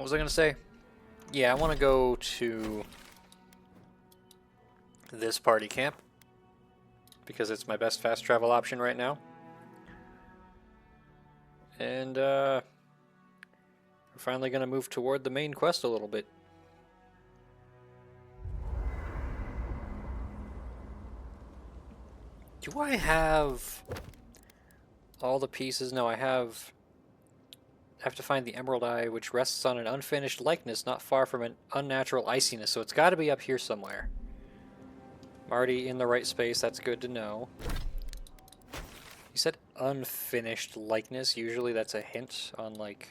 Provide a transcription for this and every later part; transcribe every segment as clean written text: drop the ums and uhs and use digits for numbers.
What was I gonna say? Yeah, I want to go to this party camp because it's my best fast travel option right now. And we're finally gonna move toward the main quest a little bit. Do I have all the pieces? No, I have to find the Emerald Eye, which rests on an unfinished likeness not far from an unnatural iciness, so it's got to be up here somewhere. I'm already in the right space, that's good to know. You said unfinished likeness. Usually that's a hint on, like,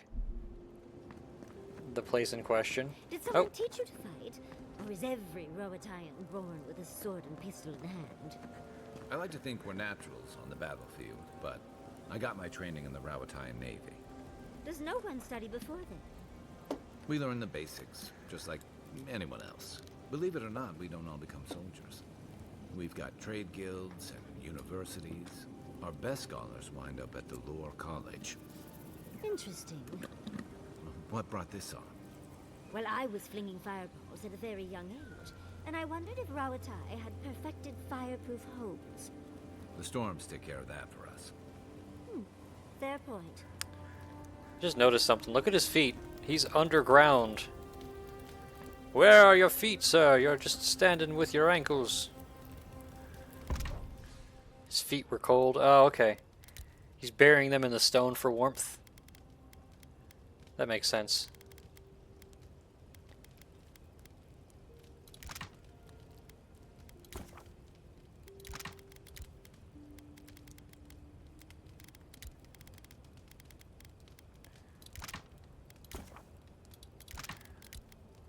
the place in question. Did someone teach you to fight? Or is every Roatayan born with a sword and pistol in hand? I like to think we're naturals on the battlefield, but I got my training in the Roatayan Navy. Does no one study before then? We learn the basics, just like anyone else. Believe it or not, we don't all become soldiers. We've got trade guilds and universities. Our best scholars wind up at the Lore College. Interesting. What brought this on? Well, I was flinging fireballs at a very young age, and I wondered if Rawatai had perfected fireproof homes. The storms take care of that for us. Fair point. Just noticed something. Look at his feet. He's underground. Where are your feet, sir? You're just standing with your ankles. His feet were cold. Oh, okay. He's burying them in the stone for warmth. That makes sense.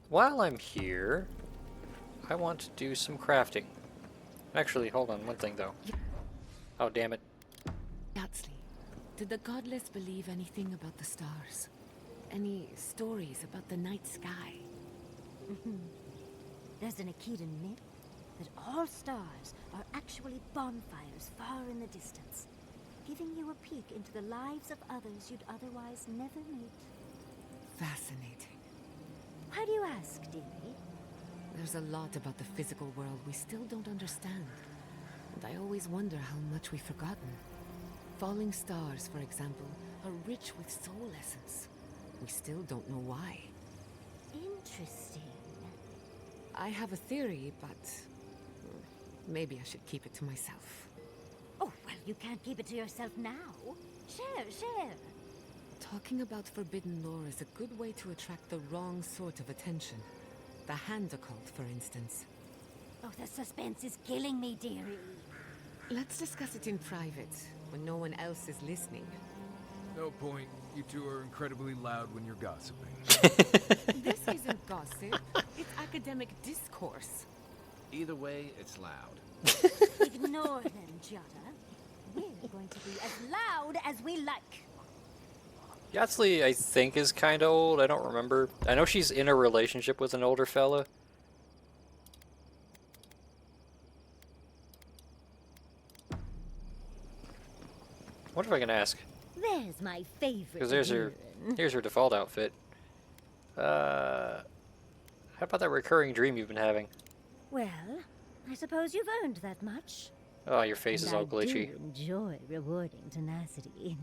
While I'm here, I want to do some crafting. Actually, hold on one thing though. Oh, damn it. Yatsley, did the godless believe anything about the stars? Any stories about the night sky? There's an Akedan myth that all stars are actually bonfires far in the distance, giving you a peek into the lives of others you'd otherwise never meet. Fascinating. Why do you ask, dearie? There's a lot about the physical world we still don't understand. And I always wonder how much we've forgotten. Falling stars, for example, are rich with soul essence. We still don't know why. Interesting. I have a theory, but maybe I should keep it to myself. Oh, well, you can't keep it to yourself now. Share. Talking about forbidden lore is a good way to attract the wrong sort of attention. The hand occult, for instance. Oh, the suspense is killing me, dearie. Let's discuss it in private, when no one else is listening. No point. You two are incredibly loud when you're gossiping. This isn't gossip. It's academic discourse. Either way, it's loud. Ignore them, Jada. We're going to be as loud as we like. Yatsley, I think, is kind of old. I don't remember. I know she's in a relationship with an older fella. What if I can ask? There's my favorite. Because here's her default outfit. How about that recurring dream you've been having? Well, I suppose you've earned that much. Oh, your face is all glitchy. I do enjoy rewarding tenacity.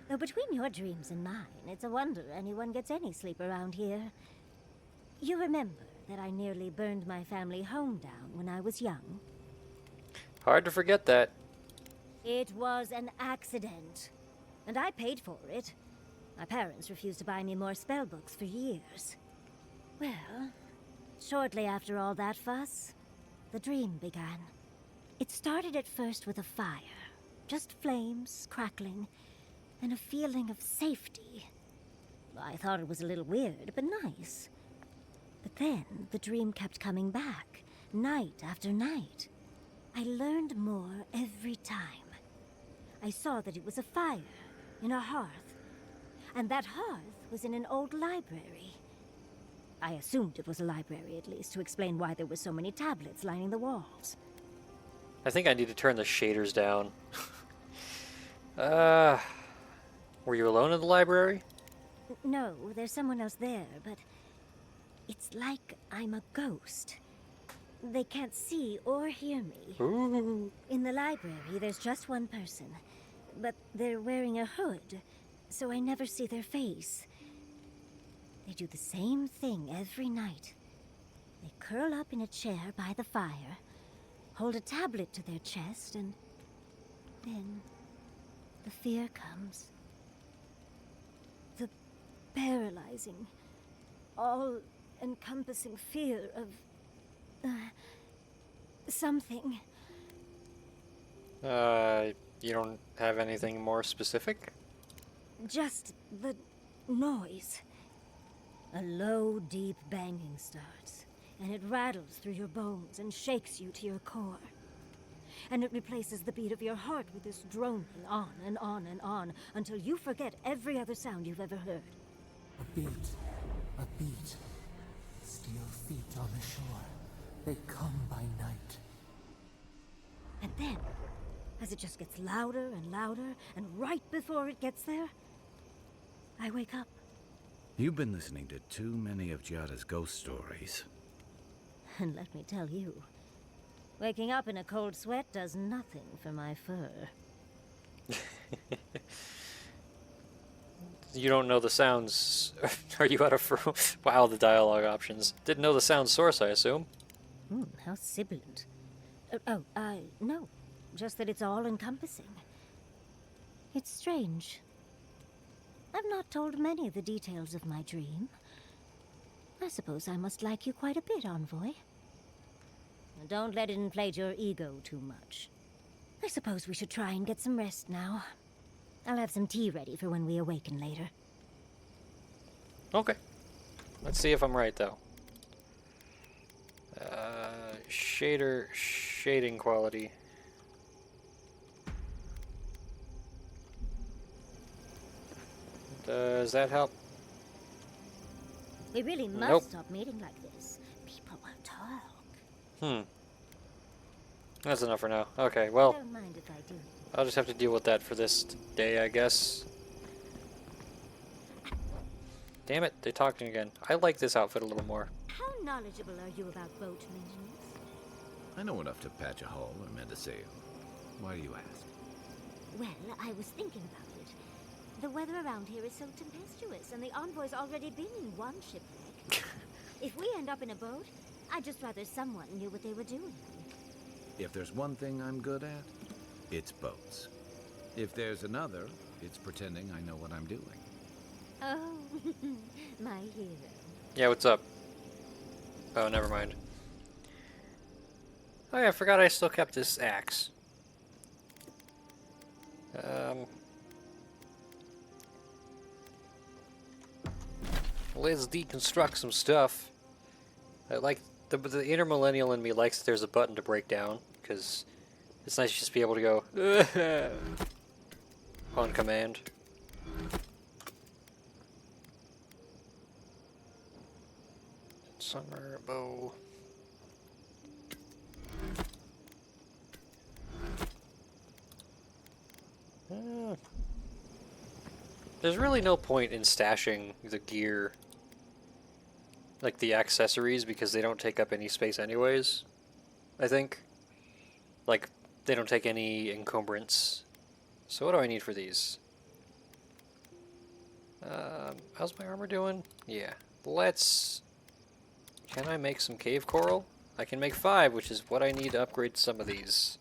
Though between your dreams and mine, it's a wonder anyone gets any sleep around here. You remember that I nearly burned my family home down when I was young? Hard to forget that. It was an accident, and I paid for it. My parents refused to buy me more spell books for years. Well, shortly after all that fuss, the dream began. It started at first with a fire, just flames crackling, and a feeling of safety. I thought it was a little weird, but nice. But then the dream kept coming back, night after night. I learned more every time. I saw that it was a fire in a hearth, and that hearth was in an old library. I assumed it was a library, at least, to explain why there were so many tablets lining the walls. I think I need to turn the shaders down. Were you alone in the library? No, there's someone else there, but it's like I'm a ghost. They can't see or hear me. Ooh. In the library, there's just one person, but they're wearing a hood, so I never see their face. They do the same thing every night. They curl up in a chair by the fire, hold a tablet to their chest, and then the fear comes. The paralyzing, all-encompassing fear of something. You don't have anything more specific? Just the noise. A low, deep banging starts, and it rattles through your bones and shakes you to your core. And it replaces the beat of your heart with this droning on and on and on until you forget every other sound you've ever heard. A beat. Steel feet on the shore. They come by night. And then, as it just gets louder and louder, and right before it gets there, I wake up. You've been listening to too many of Giada's ghost stories. And let me tell you, waking up in a cold sweat does nothing for my fur. You don't know the sounds. Are you out of... Wow, the dialogue options. Didn't know the sound source, I assume. How sibilant. No. Just that it's all-encompassing. It's strange. I've not told many of the details of my dream. I suppose I must like you quite a bit, Envoy. Don't let it inflate your ego too much. I suppose we should try and get some rest now. I'll have some tea ready for when we awaken later. Okay. Let's see if I'm right, though. Shading quality. Does that help? We really must Nope. stop meeting like this. People will talk. That's enough for now. Okay, well, Don't mind if I do. I'll just have to deal with that for this day, I guess. Damn it, they're talking again. I like this outfit a little more. How knowledgeable are you about boat maintenance? I know enough to patch a hull or mend a sail. Why do you ask? Well, I was thinking about it. The weather around here is so tempestuous, and the Envoy's already been in one shipwreck. If we end up in a boat, I'd just rather someone knew what they were doing. If there's one thing I'm good at, it's boats. If there's another, it's pretending I know what I'm doing. Oh, my hero. Yeah, what's up? Oh, never mind. Oh yeah, I forgot I still kept this axe. Let's deconstruct some stuff. I like the intermillennial in me likes that there's a button to break down, because it's nice to just be able to go on command. Summer bow. There's really no point in stashing the gear, like the accessories, because they don't take up any space anyways, I think. Like, they don't take any encumbrance. So what do I need for these? How's my armor doing? Yeah. Let's... Can I make some cave coral? I can make 5, which is what I need to upgrade some of these.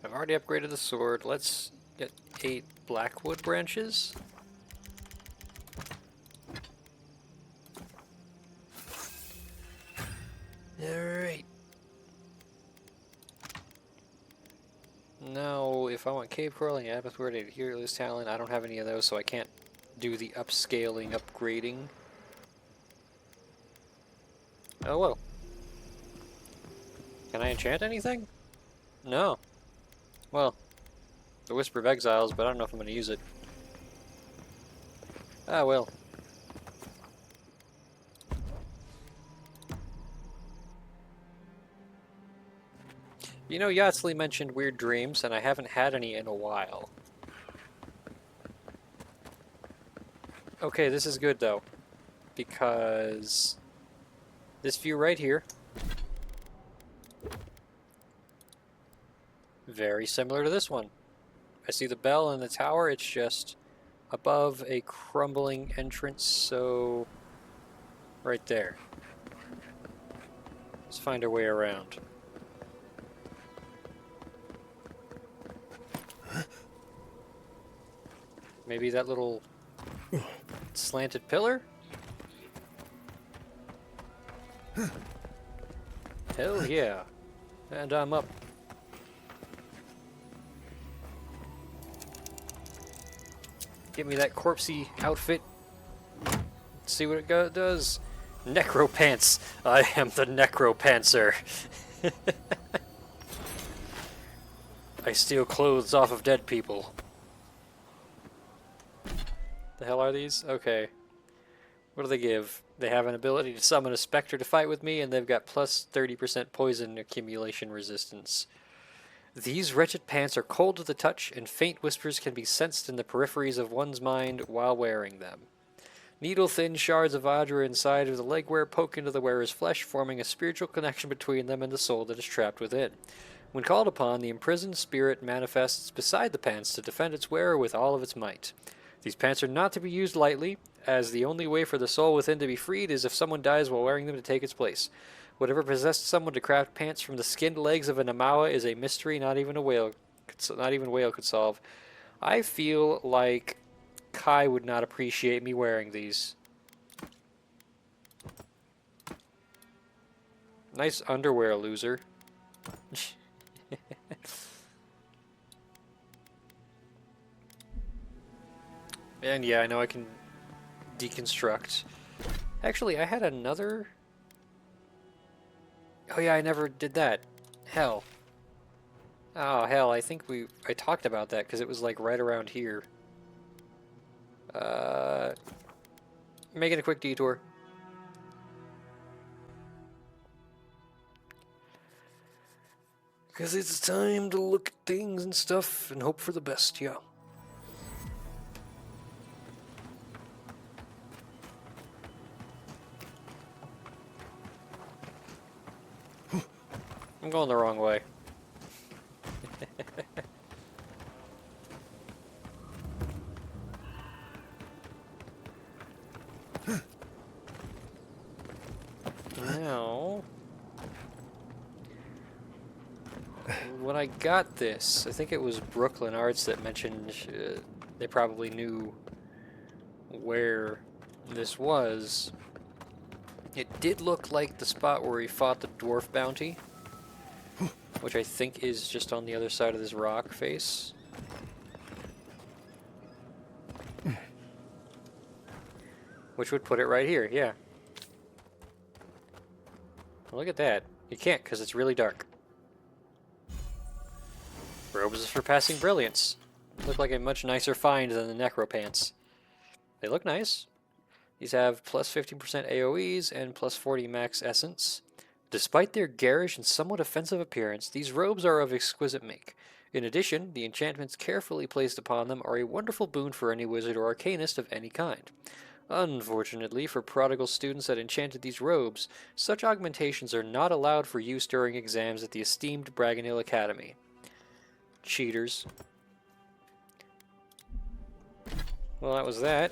I've already upgraded the sword. Let's get 8 blackwood branches. Alright. Now, if I want cave coral and amethyst word, hero's talent, I don't have any of those, so I can't do the upscaling, upgrading. Oh well. Can I enchant anything? No. Well, the Whisper of Exiles, but I don't know if I'm going to use it. Ah, well. You know, Yatsli mentioned weird dreams, and I haven't had any in a while. Okay, this is good though, because this view right here, very similar to this one. I see the bell in the tower, it's just above a crumbling entrance, so right there. Let's find our way around. Maybe that little slanted pillar? Hell yeah. And I'm up. Give me that corpsey outfit. Let's see what it does. Necropants. I am the Necropantser. I steal clothes off of dead people. The hell are these? Okay. What do they give? They have an ability to summon a specter to fight with me, and they've got plus 30% poison accumulation resistance. These wretched pants are cold to the touch, and faint whispers can be sensed in the peripheries of one's mind while wearing them. Needle-thin shards of Vajra inside of the legwear poke into the wearer's flesh, forming a spiritual connection between them and the soul that is trapped within. When called upon, the imprisoned spirit manifests beside the pants to defend its wearer with all of its might. These pants are not to be used lightly, as the only way for the soul within to be freed is if someone dies while wearing them to take its place. Whatever possessed someone to craft pants from the skinned legs of a Namawa is a mystery not even whale could solve. I feel like Kai would not appreciate me wearing these. Nice underwear, loser. And yeah, I know I can deconstruct. Actually, I had another... Oh yeah, I never did that. Hell. Oh hell, I think I talked about that because it was like right around here. Making a quick detour. Because it's time to look at things and stuff and hope for the best, yeah. I'm going the wrong way. Now, when I got this, I think it was Brooklyn Arts that mentioned they probably knew where this was. It did look like the spot where he fought the dwarf bounty, which I think is just on the other side of this rock face. Which would put it right here, yeah. Look at that. You can't because it's really dark. Robes of surpassing brilliance. Look like a much nicer find than the Necropants. They look nice. These have plus 15% AoEs and plus 40 max essence. Despite their garish and somewhat offensive appearance, these robes are of exquisite make. In addition, the enchantments carefully placed upon them are a wonderful boon for any wizard or arcanist of any kind. Unfortunately, for prodigal students that enchanted these robes, such augmentations are not allowed for use during exams at the esteemed Bragon Hill Academy. Cheaters. Well, that was that.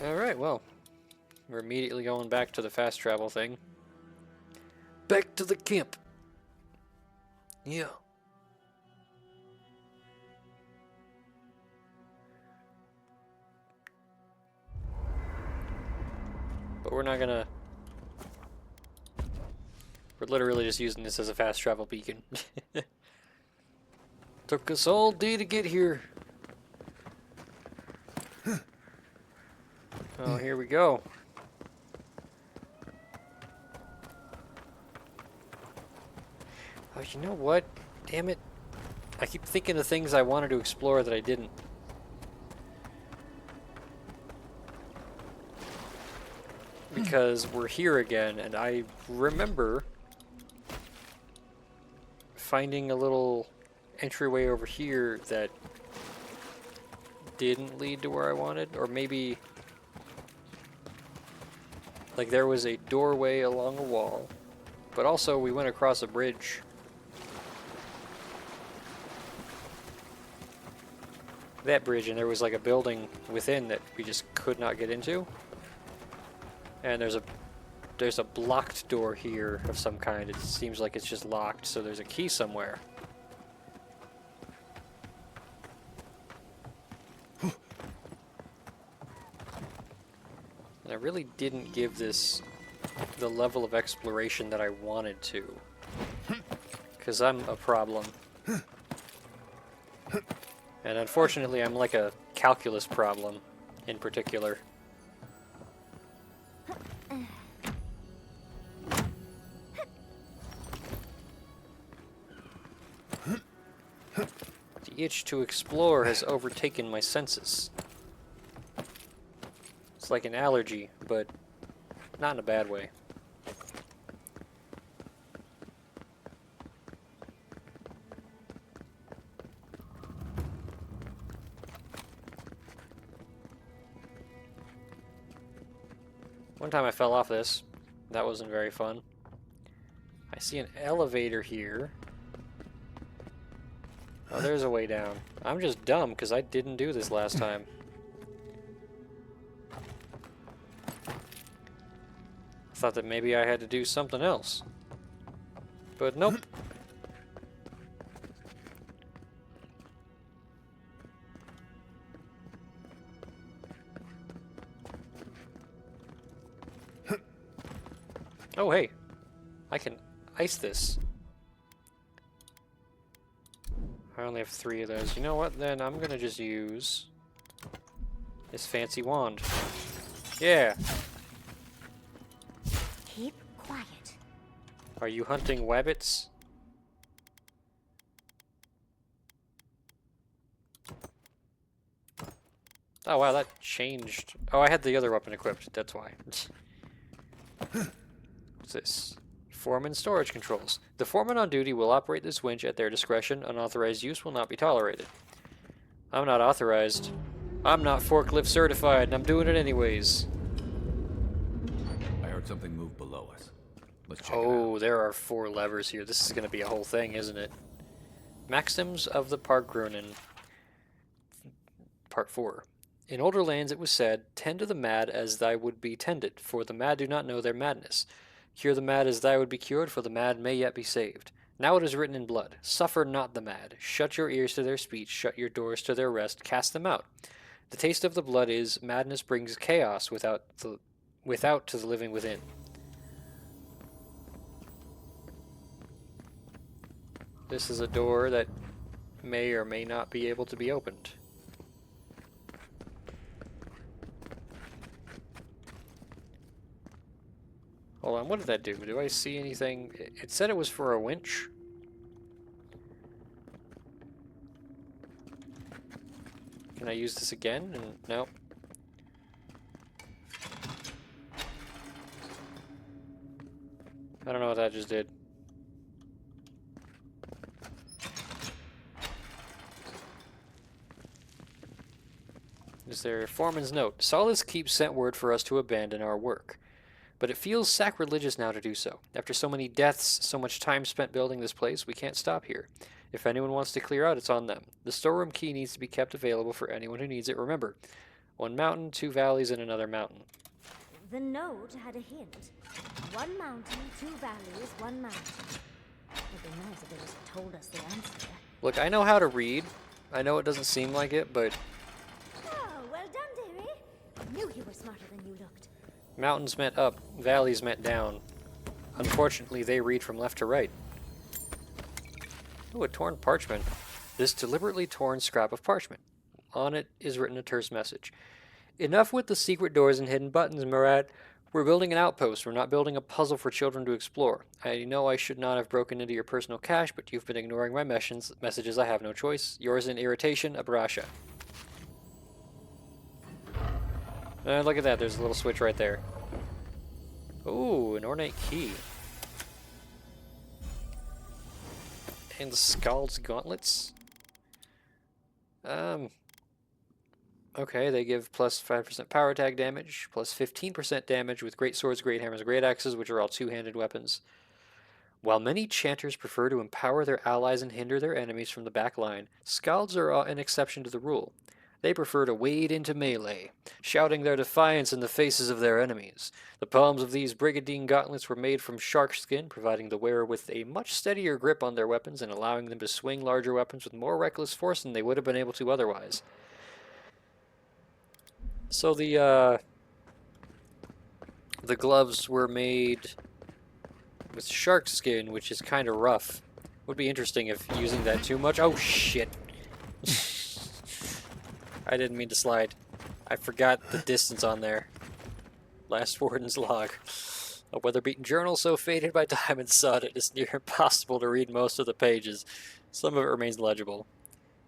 Alright, well, we're immediately going back to the fast travel thing. Back to the camp. Yeah. But we're not gonna... We're literally just using this as a fast travel beacon. Took us all day to get here. Oh, here we go. Oh, you know what? Damn it. I keep thinking of things I wanted to explore that I didn't. Because we're here again, and I remember finding a little entryway over here that didn't lead to where I wanted, or maybe like there was a doorway along a wall, but also we went across a bridge. That bridge, and there was like a building within that we just could not get into. And there's a blocked door here of some kind. It seems like it's just locked, so there's a key somewhere. And I really didn't give this the level of exploration that I wanted to, because I'm a problem. And unfortunately, I'm like a calculus problem in particular. The itch to explore has overtaken my senses. It's like an allergy, but not in a bad way. One time I fell off this. That wasn't very fun. I see an elevator here. Oh, there's a way down. I'm just dumb because I didn't do this last time. I thought that maybe I had to do something else. But nope. Oh, hey. I can ice this. I only have 3 of those. You know what, then? I'm gonna just use this fancy wand. Yeah! Keep quiet. Are you hunting wabbits? Oh wow, that changed. Oh, I had the other weapon equipped, that's why. What's this? Foreman storage controls. The foreman on duty will operate this winch at their discretion. Unauthorized use will not be tolerated. I'm not authorized. I'm not forklift certified, and I'm doing it anyways. I heard something move below us. Let's check it out. Oh, there are 4 levers here. This is going to be a whole thing, isn't it? Maxims of the Parkgrunen. Part 4. In older lands it was said, tend to the mad as thy would be tended, for the mad do not know their madness. Cure the mad as thy would be cured, for the mad may yet be saved. Now it is written in blood, suffer not the mad. Shut your ears to their speech, shut your doors to their rest, cast them out. The taste of the blood is, madness brings chaos without to the living within. This is a door that may or may not be able to be opened. Hold on, what did that do? Do I see anything? It said it was for a winch. Can I use this again? And no. I don't know what that just did. Is there a foreman's note? Solace keeps sent word for us to abandon our work. But it feels sacrilegious now to do so. After so many deaths, so much time spent building this place, we can't stop here. If anyone wants to clear out, it's on them. The storeroom key needs to be kept available for anyone who needs it. Remember, 1 mountain, 2 valleys, and another mountain. The note had a hint. 1 mountain, 2 valleys, 1 mountain. It'd be nice if they just told us the answer. Look, I know how to read. I know it doesn't seem like it, but Oh, well done, dearie. I knew you were smarter than you looked. mountains meant up, valleys meant down. Unfortunately, they read from left to right. Ooh, a torn parchment. This deliberately torn scrap of parchment. On it is written a terse message. Enough with the secret doors and hidden buttons, Murat. We're building an outpost. We're not building a puzzle for children to explore. I know I should not have broken into your personal cache, but you've been ignoring my messages. I have no choice. Yours in irritation, Abrasha. Look at that. There's a little switch right there. Ooh, an ornate key. And the Skald's Gauntlets. Okay, they give plus 5% power attack damage, plus 15% damage with great swords, great hammers, great axes, which are all two-handed weapons. While many chanters prefer to empower their allies and hinder their enemies from the back line, Skalds are an exception to the rule. They prefer to wade into melee, shouting their defiance in the faces of their enemies. The palms of these Brigadine gauntlets were made from shark skin, providing the wearer with a much steadier grip on their weapons and allowing them to swing larger weapons with more reckless force than they would have been able to otherwise. So the gloves were made with shark skin, which is kind of rough. Would be interesting if using that too much. Oh shit. I didn't mean to slide. I forgot the distance on there. Last Warden's log. A weather-beaten journal so faded by time and sun it is near impossible to read most of the pages. Some of it remains legible.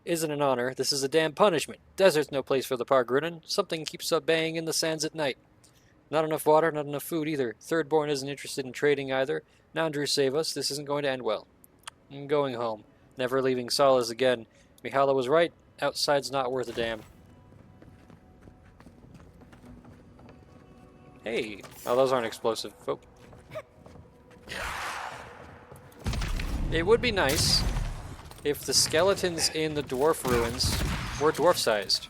Isn't an honor, this is a damn punishment. Desert's no place for the Pargrunin. Something keeps up baying in the sands at night. Not enough water, not enough food either. Thirdborn isn't interested in trading either. Nandru save us, this isn't going to end well. I'm going home. Never leaving Salas again. Mihala was right. Outside's not worth a damn. Hey. Oh, those aren't explosive. Oh. It would be nice if the skeletons in the dwarf ruins were dwarf-sized.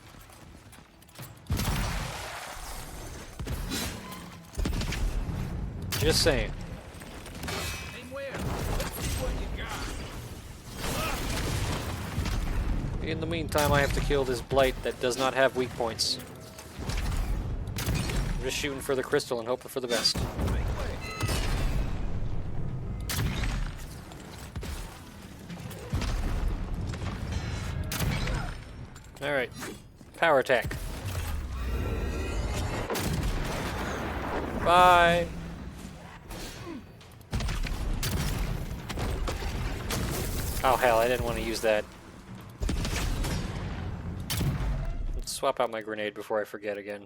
Just saying. In the meantime, I have to kill this blight that does not have weak points. I'm just shooting for the crystal and hoping for the best. Alright. Power attack. Bye! Oh hell, I didn't want to use that. Let's swap out my grenade before I forget again.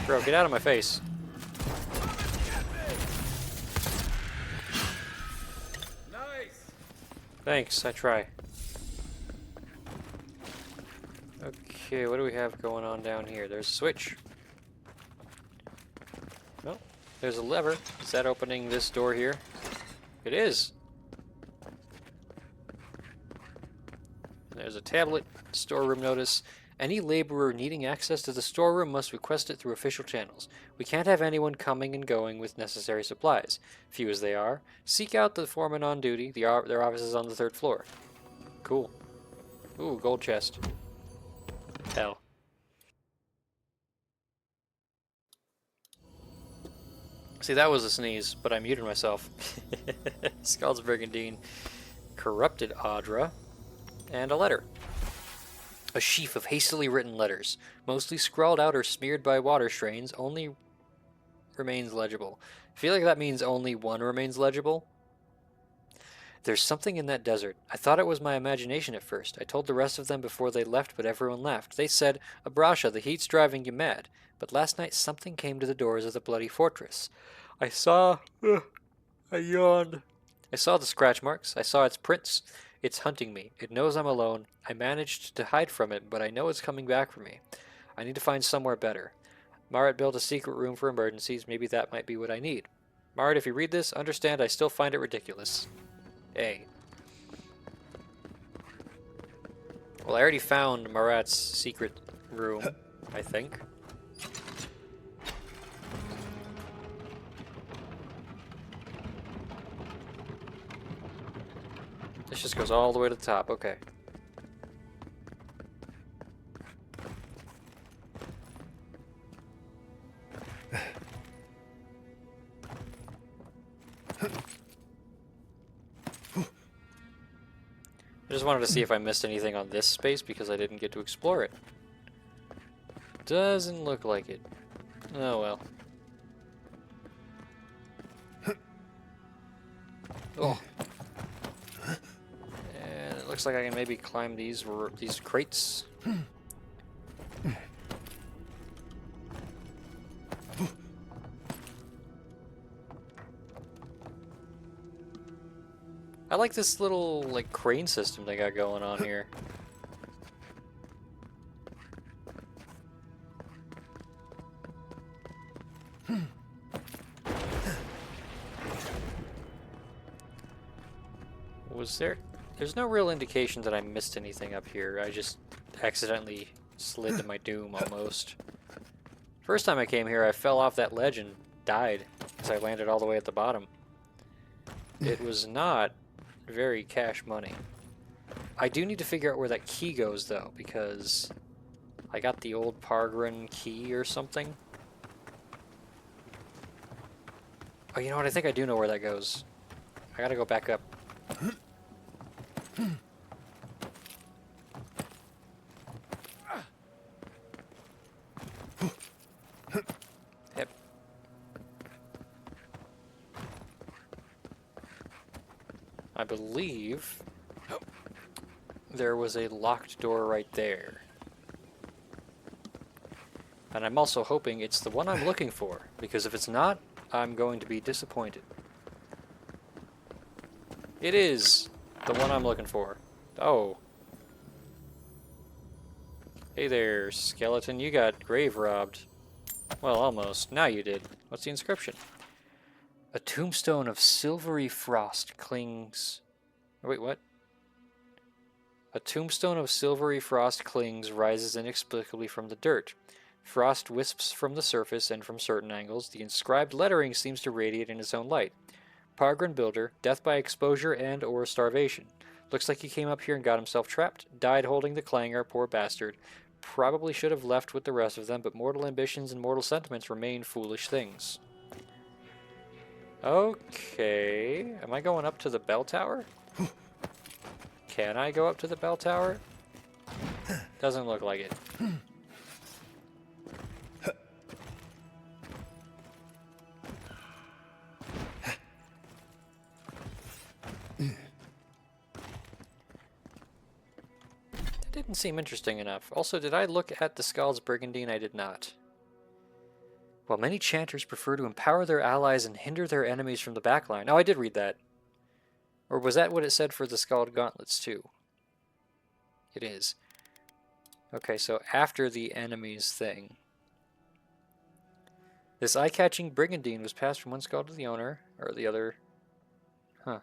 Bro, get out of my face. Nice. Thanks, I try. Okay, what do we have going on down here? There's a switch. Oh, there's a lever. Is that opening this door here? It is. There's a tablet, storeroom notice. Any laborer needing access to the storeroom must request it through official channels. We can't have anyone coming and going with necessary supplies. Few as they are, seek out the foreman on duty. Their office is on the 3rd floor. Cool. Ooh, gold chest. Hell. See, that was a sneeze, but I muted myself. Skald's Brigandine, corrupted Audra, and a letter. A sheaf of hastily written letters, mostly scrawled out or smeared by water strains, only remains legible. I feel like that means only one remains legible. There's something in that desert. I thought it was my imagination at first. I told the rest of them before they left, but everyone laughed. They said, Abrasha, the heat's driving you mad. But last night something came to the doors of the bloody fortress. I saw... I yawned. I saw the scratch marks. I saw its prints. It's hunting me. It knows I'm alone. I managed to hide from it, but I know it's coming back for me. I need to find somewhere better. Marit built a secret room for emergencies. Maybe that might be what I need. Marit, if you read this, understand I still find it ridiculous. A. Well, I already found Marat's secret room, I think. This just goes all the way to the top, okay. I just wanted to see if I missed anything on this space because I didn't get to explore it. Doesn't look like it. Oh well. Oh. And it looks like I can maybe climb these crates. like this little, like, crane system they got going on here. Was there... There's no real indication that I missed anything up here. I just accidentally slid to my doom, almost. First time I came here, I fell off that ledge and died, because I landed all the way at the bottom. It was not very cash money. I do need to figure out where that key goes, though, because I got the old Pargrin key or something. Oh, you know what? I think I do know where that goes. I gotta go back up. Yep. I believe there was a locked door right there. And I'm also hoping it's the one I'm looking for, because if it's not, I'm going to be disappointed. It is the one I'm looking for. Oh. Hey there, skeleton. You got grave robbed. Well, almost. Now you did. What's the inscription? A tombstone of silvery frost clings... Wait, what? A tombstone of silvery frost clings, rises inexplicably from the dirt. Frost wisps from the surface and from certain angles. The inscribed lettering seems to radiate in its own light. Pargrin builder, death by exposure and or starvation. Looks like he came up here and got himself trapped. Died holding the clangor, poor bastard. Probably should have left with the rest of them, but mortal ambitions and mortal sentiments remain foolish things. Okay. Am I going up to the bell tower? Can I go up to the bell tower? Doesn't look like it. Didn't seem interesting enough. Also, did I look at the Skald's Brigandine? I did not. While many chanters prefer to empower their allies and hinder their enemies from the backline. Oh, I did read that. Or was that what it said for the Skald Gauntlets, too? It is. Okay, so after the enemies thing. This eye-catching Brigandine was passed from one Skald to the owner, or the other... Huh.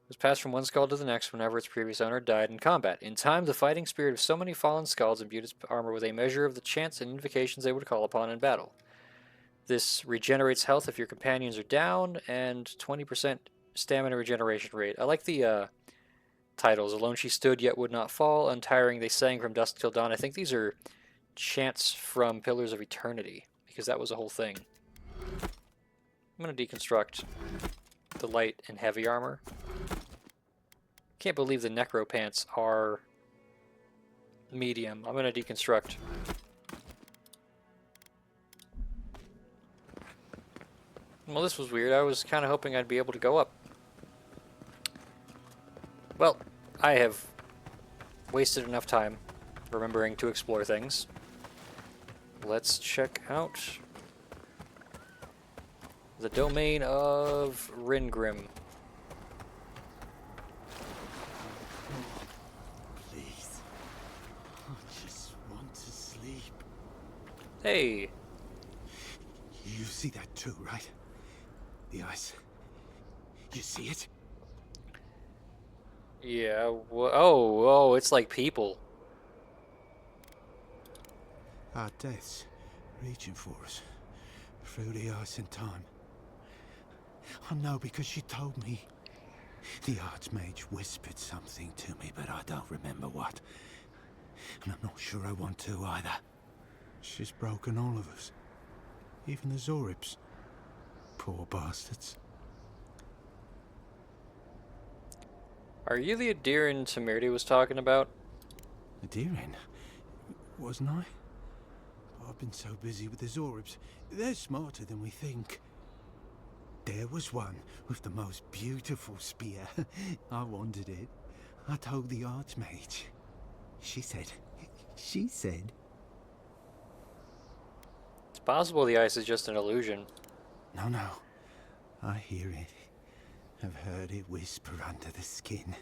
Was passed from one Skald to the next whenever its previous owner died in combat. In time, the fighting spirit of so many fallen Skalds imbued its armor with a measure of the chants and invocations they would call upon in battle. This regenerates health if your companions are down, and 20% stamina regeneration rate. I like the titles. Alone she stood, yet would not fall. Untiring, they sang from dusk till dawn. I think these are chants from Pillars of Eternity, because that was a whole thing. I'm going to deconstruct the light and heavy armor. Can't believe the necro pants are medium. I'm going to deconstruct. Well, this was weird. I was kind of hoping I'd be able to go up. Well, I have wasted enough time remembering to explore things. Let's check out the domain of Ryngrim. Please. I just want to sleep. Hey. You see that too, right? The ice. You see it? Yeah, oh, it's like people. Our deaths reaching for us through the ice and time. I know because she told me. The archmage whispered something to me, but I don't remember what. And I'm not sure I want to either. She's broken all of us. Even the Zoribs. Poor bastards. Are you the Adiran Temerity was talking about? Adiran? Wasn't I? I've been so busy with the Zoribs. They're smarter than we think. There was one with the most beautiful spear. I wanted it. I told the archmage. She said... It's possible the ice is just an illusion. No. I hear it. I've heard it whisper under the skin.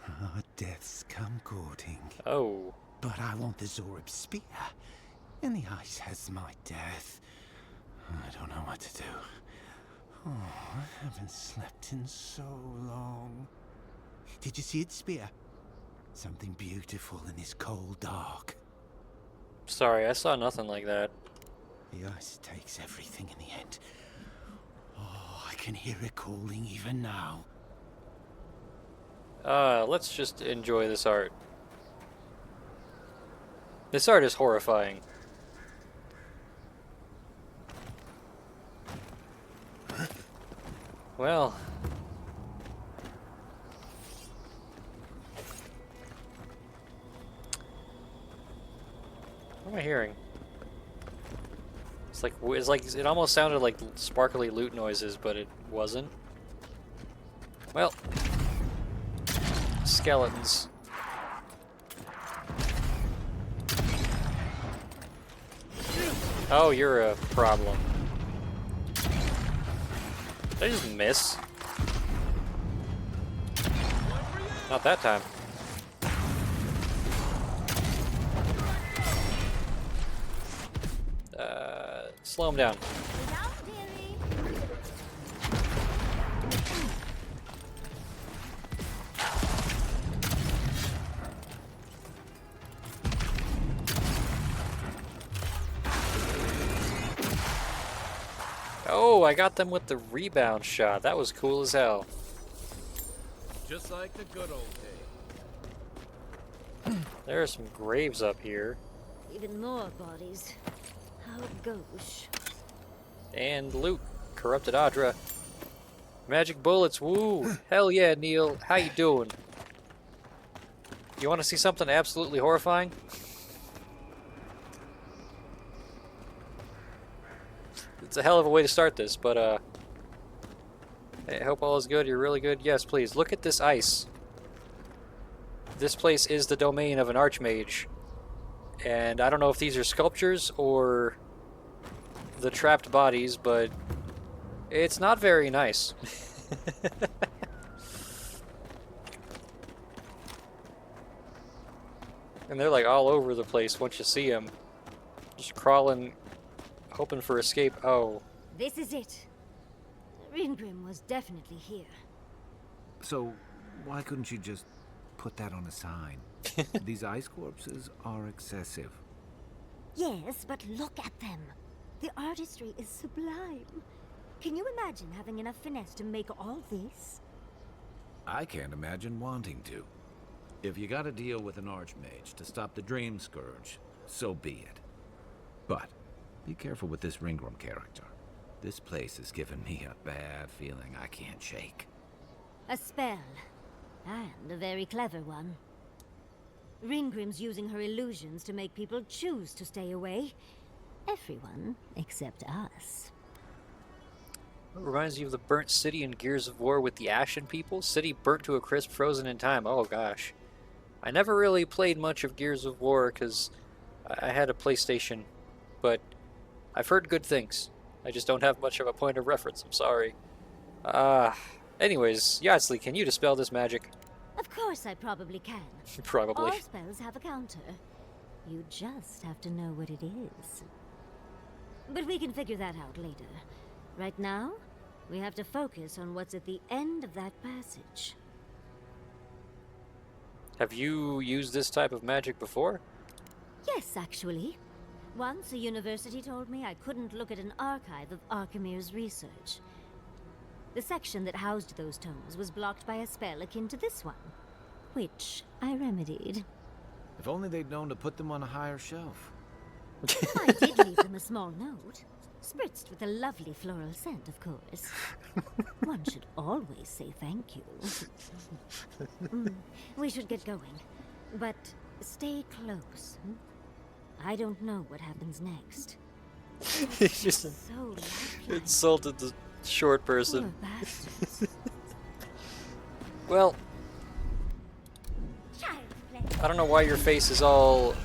Our deaths come courting. Oh. But I want the Zorib spear. And the ice has my death. I don't know what to do. Oh, I haven't slept in so long. Did you see its spear? Something beautiful in this cold dark. Sorry, I saw nothing like that. The ice takes everything in the end. Oh, I can hear it calling even now. Let's just enjoy this art. This art is horrifying. Well. What am I hearing? It's like it almost sounded like sparkly loot noises, but it wasn't. Well, skeletons. Oh, you're a problem. Did I just miss? Not that time. Slow him down. Oh, I got them with the rebound shot. That was cool as hell. Just like the good old days. There are some graves up here. Even more bodies. How gauche. And loot. Corrupted Adra. Magic bullets. Woo. Hell yeah, Neil. How you doing? You want to see something absolutely horrifying? It's a hell of a way to start this, but I hope all is good. You're really good. Yes, please. Look at this ice. This place is the domain of an archmage. And I don't know if these are sculptures or the trapped bodies, but it's not very nice. And they're like all over the place once you see them. Just crawling, hoping for escape. Oh. This is it. Ryngrim was definitely here. So, why couldn't you just put that on a sign? These ice corpses are excessive. Yes, but look at them. The artistry is sublime. Can you imagine having enough finesse to make all this? I can't imagine wanting to. If you gotta deal with an archmage to stop the Dream Scourge, so be it. But be careful with this Ryngrim character. This place has given me a bad feeling I can't shake. A spell. And a very clever one. Ryngrim's using her illusions to make people choose to stay away. Everyone except us. It reminds you of the burnt city in Gears of War with the Ashen people. City burnt to a crisp, frozen in time. Oh gosh. I never really played much of Gears of War because I had a PlayStation, but I've heard good things. I just don't have much of a point of reference. I'm sorry. Anyways, Yatsley, can you dispel this magic? Of course I probably can. Probably. All spells have a counter. You just have to know what it is. But we can figure that out later. Right now, we have to focus on what's at the end of that passage. Have you used this type of magic before? Yes, actually. Once a university told me I couldn't look at an archive of Archimir's research. The section that housed those tomes was blocked by a spell akin to this one, which I remedied. If only they'd known to put them on a higher shelf. I did leave them a small note, spritzed with a lovely floral scent, of course. One should always say thank you. We should get going, but stay close. I don't know what happens next. He just So insulted the short person. Poor bastards. Well, I don't know why your face is all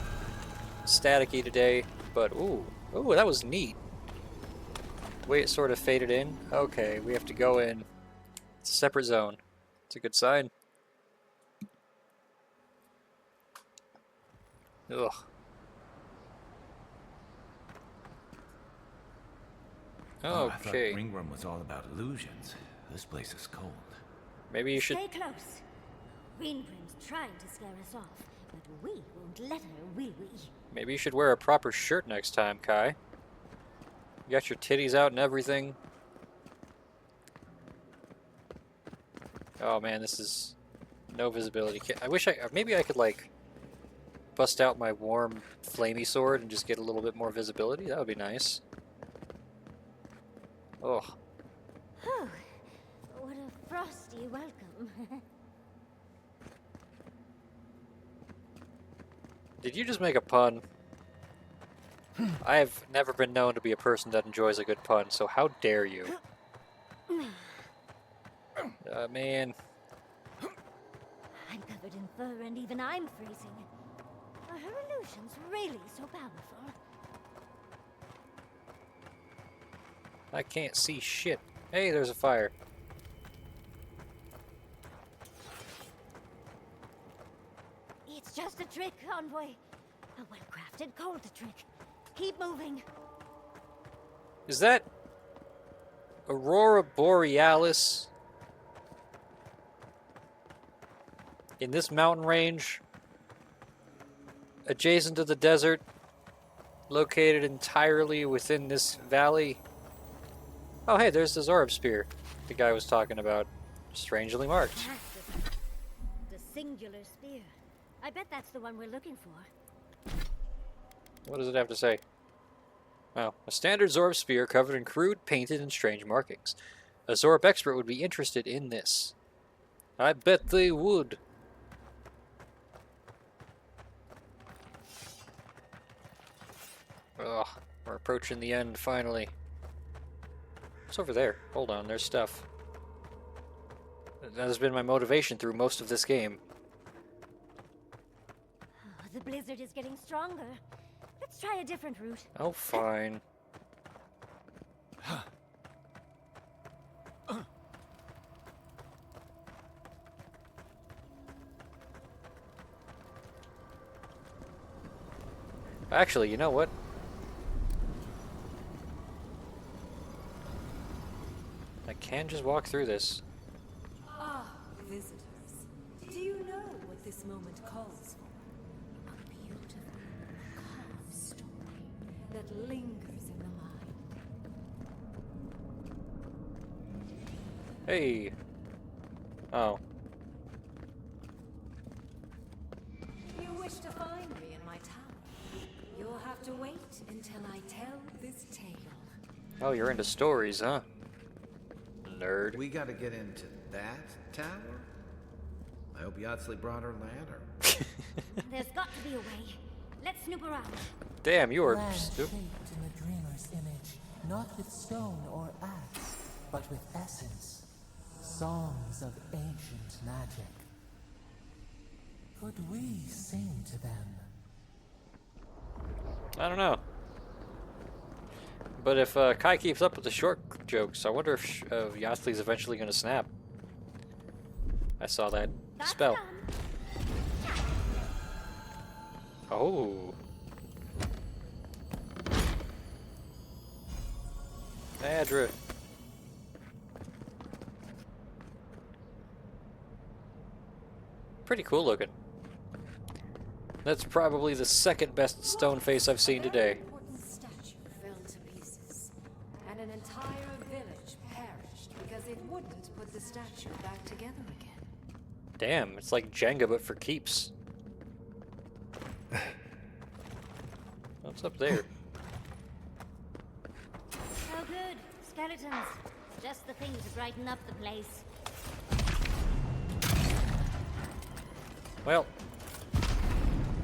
staticky today, but ooh, that was neat. The way it sort of faded in. Okay, we have to go in It's a separate zone. It's a good sign. Ugh. Oh, I thought Okay. Ryngrim was all about illusions. This place is cold. Maybe you should. Stay close. Ryngrim's trying to scare us off, but we won't let her, will we? Maybe you should wear a proper shirt next time, Kai. You got your titties out and everything. Oh man, this is no visibility. I wish maybe I could like bust out my warm, flamey sword and just get a little bit more visibility. That would be nice. Oh, Whew. What a frosty welcome. did you just make a pun? I have never been known to be a person that enjoys a good pun, so how dare you? Man. I'm covered in fur and even I'm freezing. Are her illusions really so powerful? I can't see shit. Hey, there's a fire. It's just a trick, Envoy. A well-crafted cold trick. Keep moving. Is that Aurora Borealis in this mountain range adjacent to the desert, located entirely within this valley? Oh hey, there's the Zorb Spear the guy was talking about. Strangely marked. The singular spear. I bet that's the one we're looking for. What does it have to say? Oh, a standard Zorb Spear covered in crude, painted, and strange markings. A Zorb expert would be interested in this. I bet they would. Ugh, we're approaching the end finally. What's over there? Hold on, there's stuff. That has been my motivation through most of this game. Oh, the blizzard is getting stronger. Let's try a different route. Oh, fine. Actually, you know what? I can just walk through this. Ah, visitors. Do you know what this moment calls for? A beautiful, calm story that lingers in the mind. Hey. Oh. You wish to find me in my tower? You'll have to wait until I tell this tale. Oh, you're into stories, huh? Nerd. We gotta get into that tower? I hope Yatsley brought her ladder. There's got to be a way. Let's snoop around. Damn, you are Land stupid. shaped in the dreamer's image, not with stone or axe, but with essence. Songs of ancient magic. Could we sing to them? I don't know. But if Kai keeps up with the short jokes, I wonder if Yasli's eventually going to snap. I saw that That's spell. done. Oh. Adra. Pretty cool looking. That's probably the second best stone face I've seen today. An important statue fell to pieces, and an entire village perished because it wouldn't put the statue back together again. Damn, it's like Jenga but for keeps. What's up there? Oh good. Skeletons. Just the thing to brighten up the place. Well,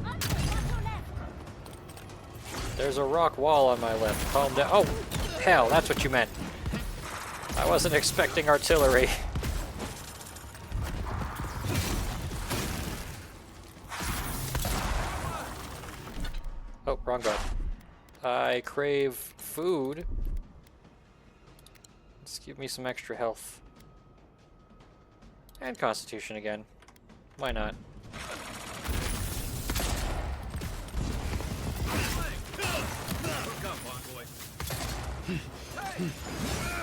Onward, watch your left. there's a rock wall on my left. Calm down. Oh, hell, that's what you meant. I wasn't expecting artillery. Oh, wrong button. I crave food. Let's give me some extra health. And Constitution again. Why not?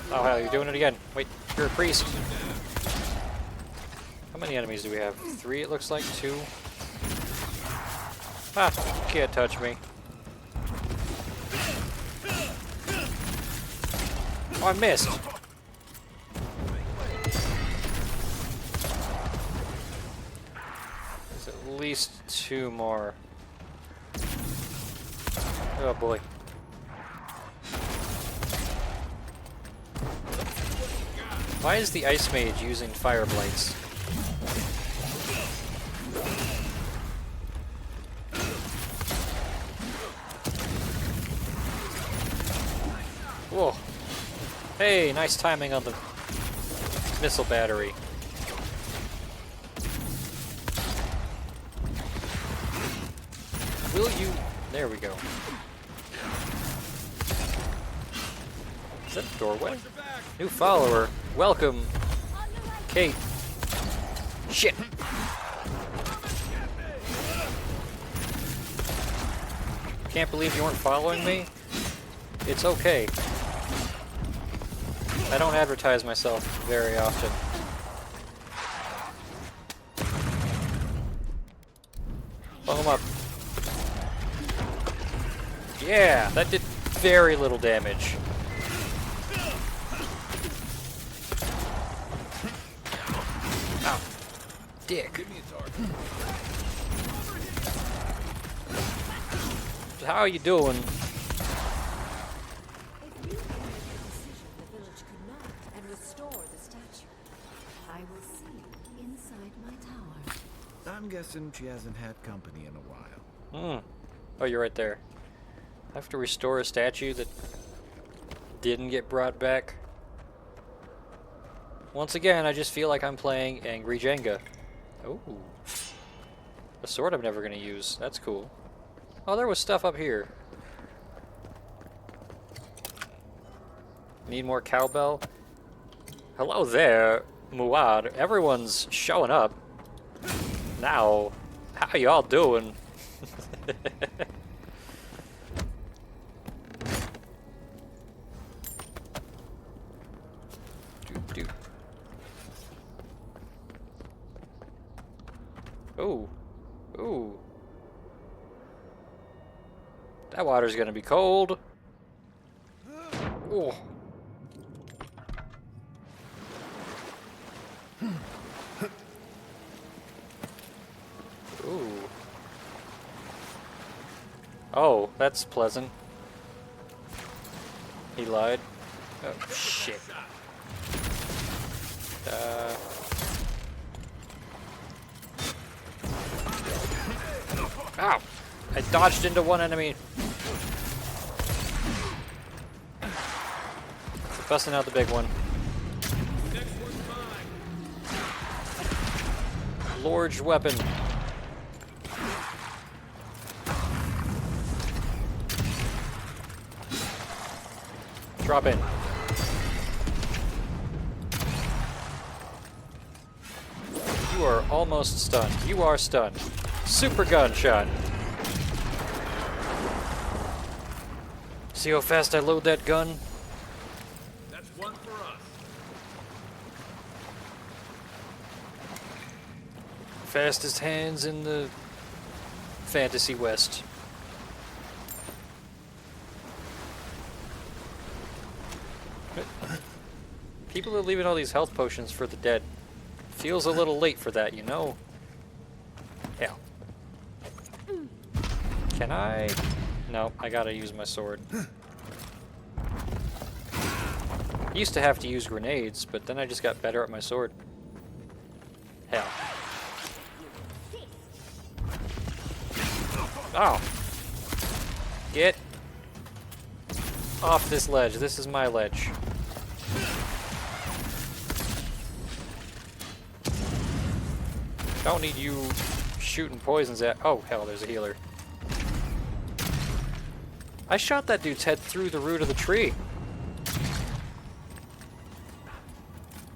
Oh hell, you're doing it again. Wait, you're a priest. How many enemies do we have? 3 it looks like? 2? Ah, you can't touch me. Oh, I missed! There's at least 2 more. Oh boy. Why is the Ice Mage using Fire Blights? Whoa. Hey, nice timing on the missile battery. Will you... There we go. Is that a doorway? New follower. Welcome, Kate. Shit. Can't believe you weren't following me. It's okay. I don't advertise myself very often. Blow him up. Yeah, that did very little damage. Ow. Dick. How are you doing? I'm guessing she hasn't had company in a while. Oh, you're right there. I have to restore a statue that didn't get brought back. Once again, I just feel like I'm playing Angry Jenga. Oh. A sword I'm never going to use. That's cool. Oh, there was stuff up here. Need more cowbell? Hello there, Muad. Everyone's showing up. Now, how y'all doing? Doop, doop. Ooh. Ooh. That water's gonna be cold. Ooh. Ooh. Oh, that's pleasant. He lied. Oh, shit. Ow! I dodged into one enemy. Busting out the big one. Large weapon. Drop in. You are almost stunned. You are stunned. Super gunshot. See how fast I load that gun? That's one for us. Fastest hands in the Fantasy West. People are leaving all these health potions for the dead. Feels a little late for that, you know? Yeah. Can I? No, I gotta use my sword. I used to have to use grenades, but then I just got better at my sword. Hell. Oh. Get off this ledge. This is my ledge. Don't need you shooting poisons at... Oh, hell, there's a healer. I shot that dude's head through the root of the tree.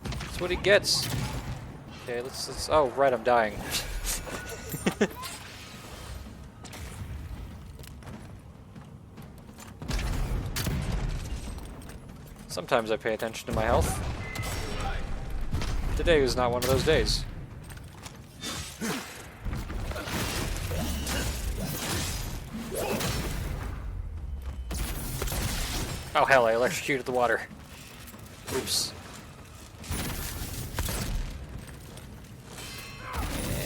That's what he gets Okay, let's. Oh, right, I'm dying. Sometimes I pay attention to my health. Today was not one of those days. Oh hell, I electrocuted the water. Oops.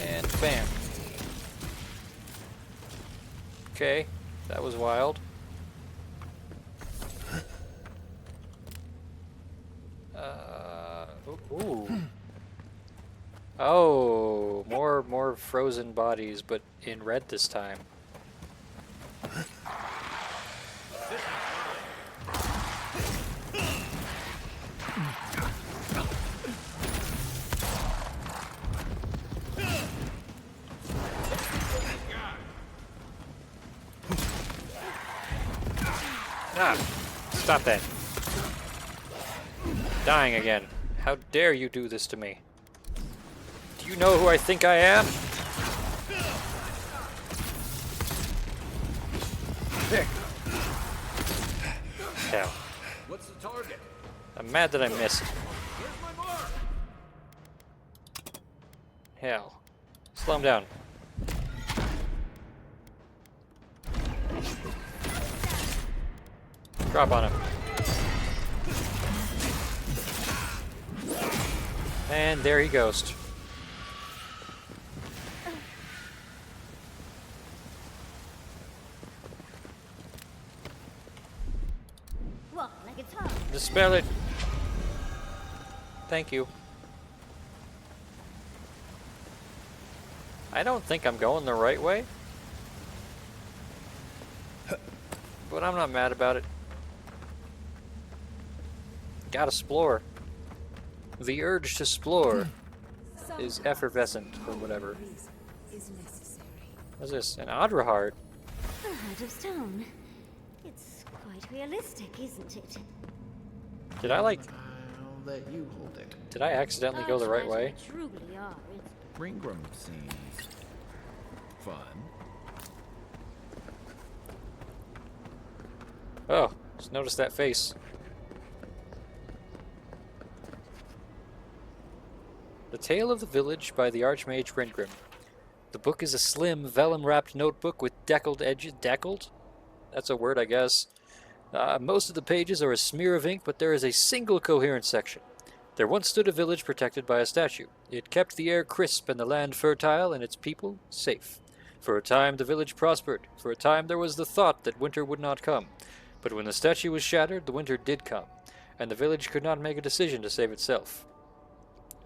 And bam. Okay, that was wild. Ooh. Oh, more frozen bodies, but in red this time. Ah, stop that. Dying again. How dare you do this to me? Do you know who I think I am? Hell. What's the target? I'm mad that I missed. Where's my mark? Hell. Slow him down. Drop on him. And there he goes. Walk like it's hard. Dispel it. Thank you. I don't think I'm going the right way. But I'm not mad about it. Gotta explore. The urge to explore is effervescent, or whatever. What's this? An Adra heart? The heart of stone. It's quite realistic, isn't it? Did I like... I'll let you hold it. Did I accidentally go the right way? Archmages truly are. It's Ryngrim seems fun. Oh, just noticed that face. The Tale of the Village by the archmage Ryngrim. The book is a slim, vellum-wrapped notebook with deckled edges. Deckled? That's a word, I guess. Most of the pages are a smear of ink, but there is a single coherent section. There once stood a village protected by a statue. It kept the air crisp and the land fertile and its people safe. For a time the village prospered. For a time there was the thought that winter would not come. But when the statue was shattered, the winter did come, and the village could not make a decision to save itself.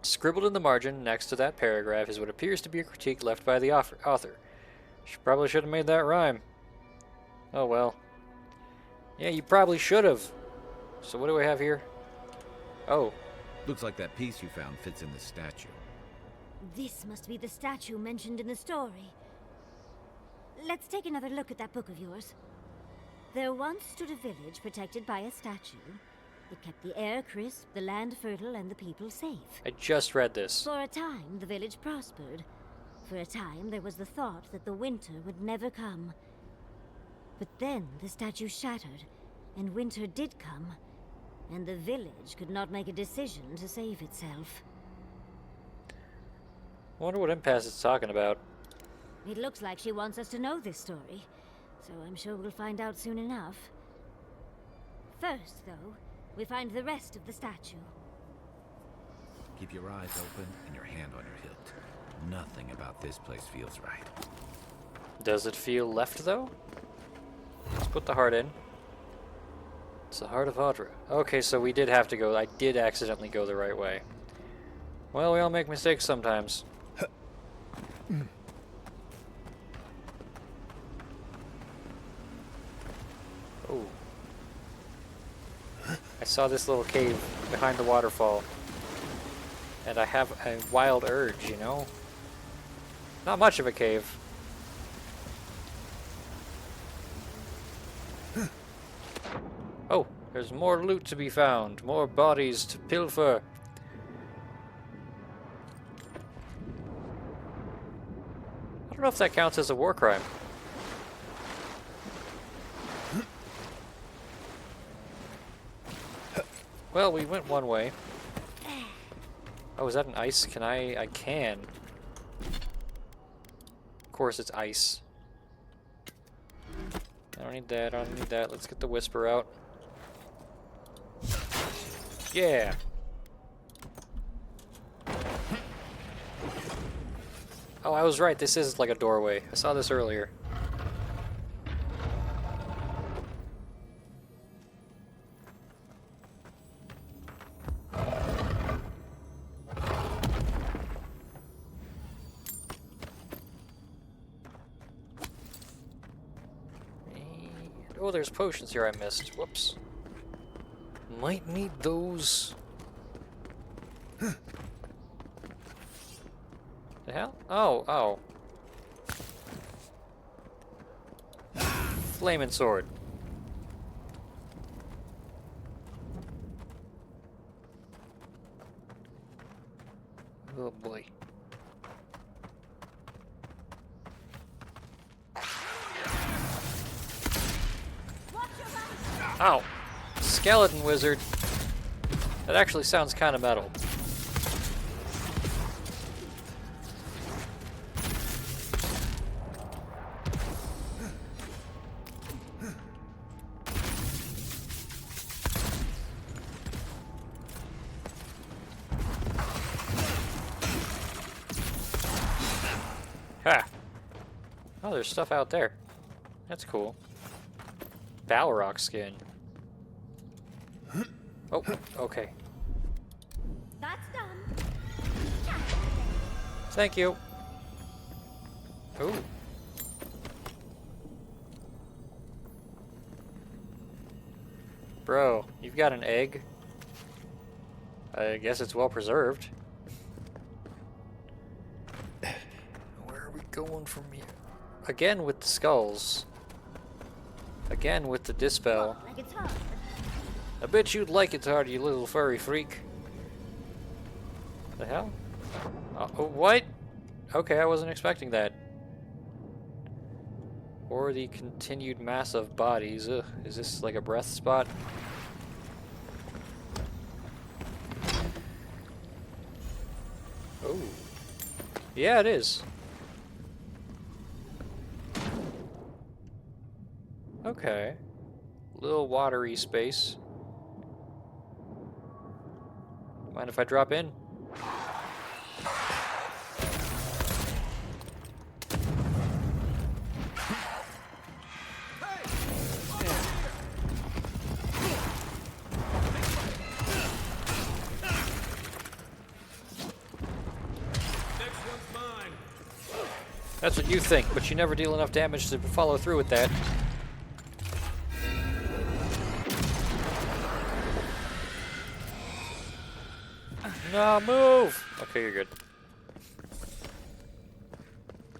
Scribbled in the margin next to that paragraph is what appears to be a critique left by the author. She probably should have made that rhyme. Oh well. Yeah, you probably should have. So what do we have here? Oh. Looks like that piece you found fits in the statue. This must be the statue mentioned in the story. Let's take another look at that book of yours. There once stood a village protected by a statue. It kept the air crisp, the land fertile, and the people safe. I just read this. For a time, the village prospered. For a time, there was the thought that the winter would never come. But then the statue shattered, and winter did come, and the village could not make a decision to save itself. I wonder what impasse it's talking about. It looks like she wants us to know this story, so I'm sure we'll find out soon enough. First, though, we find the rest of the statue. Keep your eyes open and your hand on your hilt. Nothing about this place feels right. Does it feel left, though? Let's put the heart in. It's the heart of Audra. Okay, so we did have to go. I did accidentally go the right way. Well, we all make mistakes sometimes. Oh. I saw this little cave behind the waterfall. And I have a wild urge, you know? Not much of a cave. Oh, there's more loot to be found. More bodies to pilfer. know if that counts as a war crime. Well, we went one way. Oh, is that an ice? Can I can. Of course it's ice. I don't need that, I don't need that. Let's get the whisper out. Yeah! Oh, I was right. This is like a doorway. I saw this earlier. Oh, there's potions here I missed. Whoops. Might need those. The hell? Oh. Flaming sword. Oh boy. Ow! Skeleton wizard. That actually sounds kind of metal. Ha! Oh, there's stuff out there. That's cool. Balrog skin. Oh, okay. That's done. Thank you. Ooh. Bro, you've got an egg? I guess it's well preserved. Where are we going from here? Again with the skulls. Again with the dispel. Like it's hard. I bet you'd like it hard, you little furry freak. The hell? Oh, what? Okay, I wasn't expecting that. Or the continued mass of bodies. Ugh, is this like a breath spot? Oh. Yeah, it is. Okay. Little watery space. Mind if I drop in? That's what you think, but you never deal enough damage to follow through with that. No, move! Okay, you're good.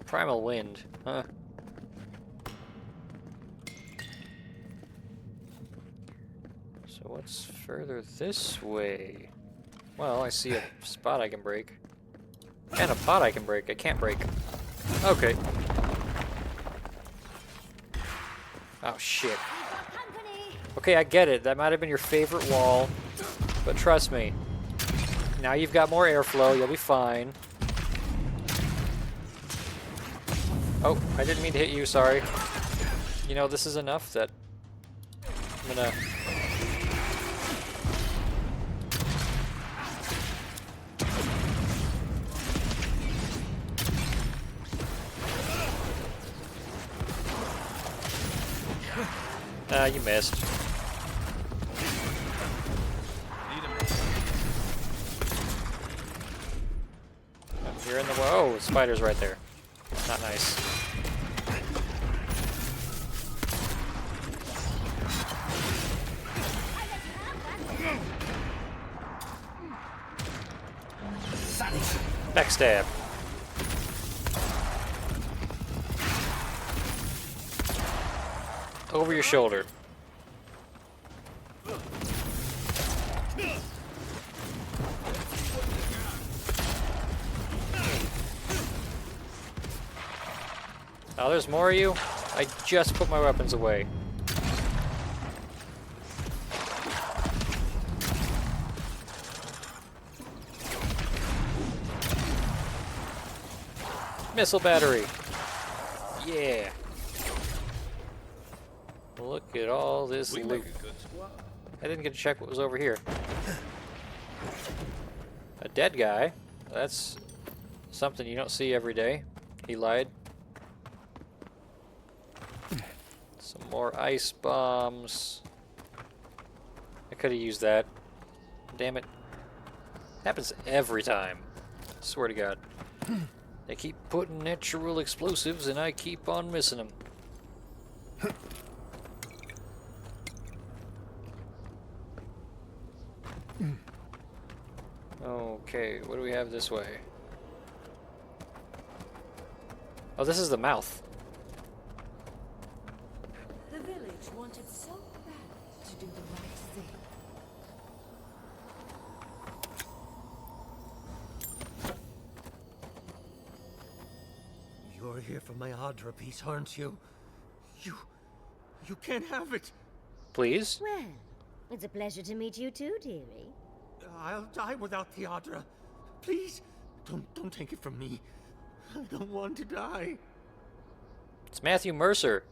Primal wind, huh? So what's further this way? Well, I see a spot I can break. And a pot I can break. I can't break. Okay. Oh, shit. Okay, I get it. That might have been your favorite wall. But trust me. Now you've got more airflow. You'll be fine. Oh, I didn't mean to hit you. Sorry. You know, this is enough that I'm gonna... Ah, you missed. You're in the way. Oh, the spider's right there. Not nice. Backstab. Over your shoulder. Oh, there's more of you? I just put my weapons away. Missile battery. Yeah. Look at all this loot. I didn't get to check what was over here. A dead guy. That's something you don't see every day. He lied. Some more ice bombs. I could have used that. Damn it. Happens every time. Swear to God. They keep putting natural explosives and I keep on missing them. Okay, what do we have this way? Oh, this is the mouth. The village wanted so bad to do the right thing. You're here for my Adra piece, aren't you? You can't have it. Please? Well, it's a pleasure to meet you too, dearie. I'll die without the Adra. Please, don't take it from me. I don't want to die. It's Matthew Mercer.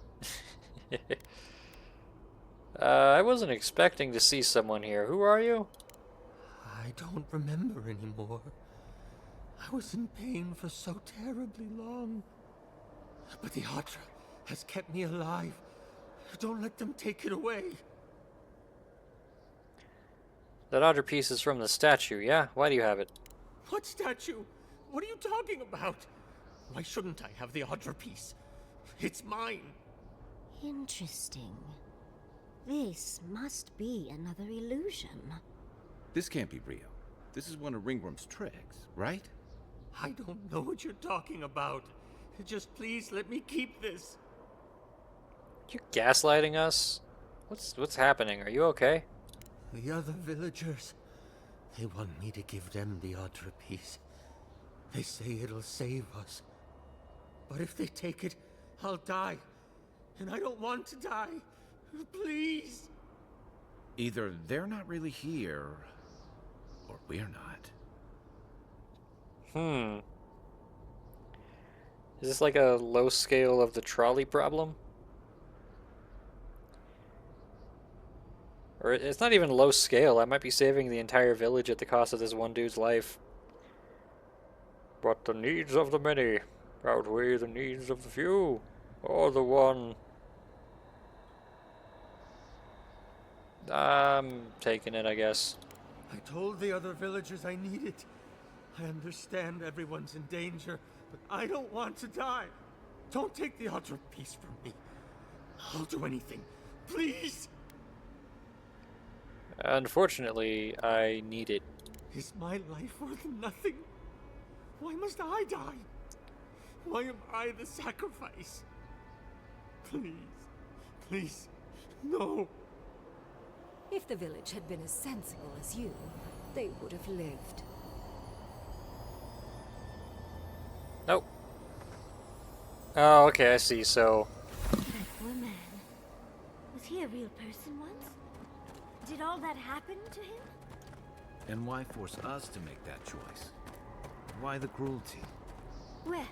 I wasn't expecting to see someone here. Who are you? I don't remember anymore. I was in pain for so terribly long. But the Adra has kept me alive. Don't let them take it away. That other piece is from the statue, yeah? Why do you have it? What statue? What are you talking about? Why shouldn't I have the Adra piece? It's mine. Interesting. This must be another illusion. This can't be real. This is one of Ringgrim's tricks, right? I don't know what you're talking about. Just please let me keep this. You gaslighting us? What's happening? Are you okay? The other villagers, they want me to give them the Adra piece. They say it'll save us. But if they take it, I'll die. And I don't want to die. Please. Either they're not really here, or we're not. Is this like a low scale of the trolley problem? Or it's not even low scale. I might be saving the entire village at the cost of this one dude's life. But the needs of the many outweigh the needs of the few. Or the one. I'm taking it, I guess. I told the other villagers I need it. I understand everyone's in danger, but I don't want to die. Don't take the Adra piece from me. I'll do anything. Please! Unfortunately, I need it. Is my life worth nothing? Why must I die? Why am I the sacrifice? Please, please, no. If the village had been as sensible as you, they would have lived. Nope. Oh, okay, I see, so... That poor man. Was he a real person once? Did all that happen to him? And why force us to make that choice? Why the cruelty? Well,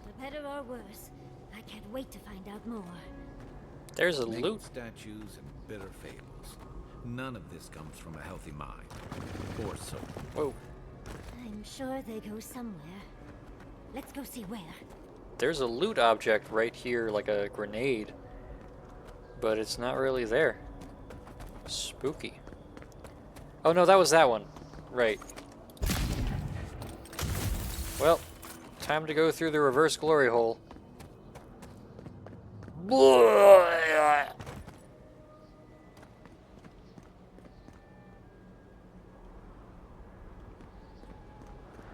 for better or worse, I can't wait to find out more. There's a Naked loot. statues and bitter fables. None of this comes from a healthy mind. Or so. Whoa. I'm sure they go somewhere. Let's go see where. There's a loot object right here, like a grenade. But it's not really there. Spooky. Oh no, that was that one. Right. Well, time to go through the reverse glory hole.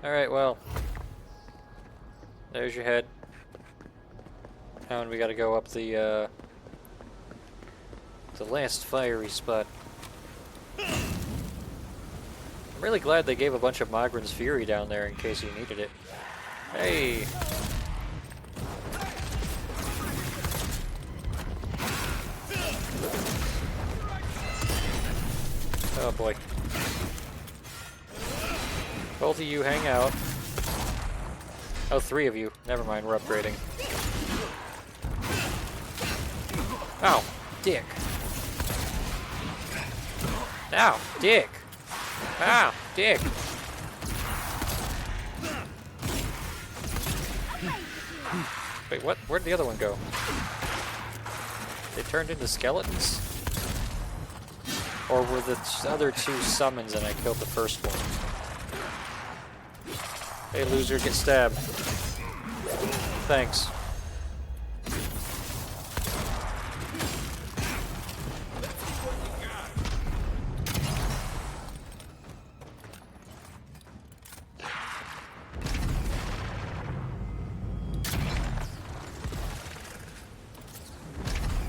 Alright, well. There's your head. Now we gotta go up the last fiery spot. I'm really glad they gave a bunch of Mogren's Fury down there in case you needed it. Hey! Oh boy. Both of you hang out. Oh, 3 of you. Never mind, we're upgrading. Ow, dick. Ow, dick. Ow, dick. Wait, what? Where'd the other one go? They turned into skeletons? Or were the other 2 summons and I killed the first one? Hey, loser, get stabbed. Thanks.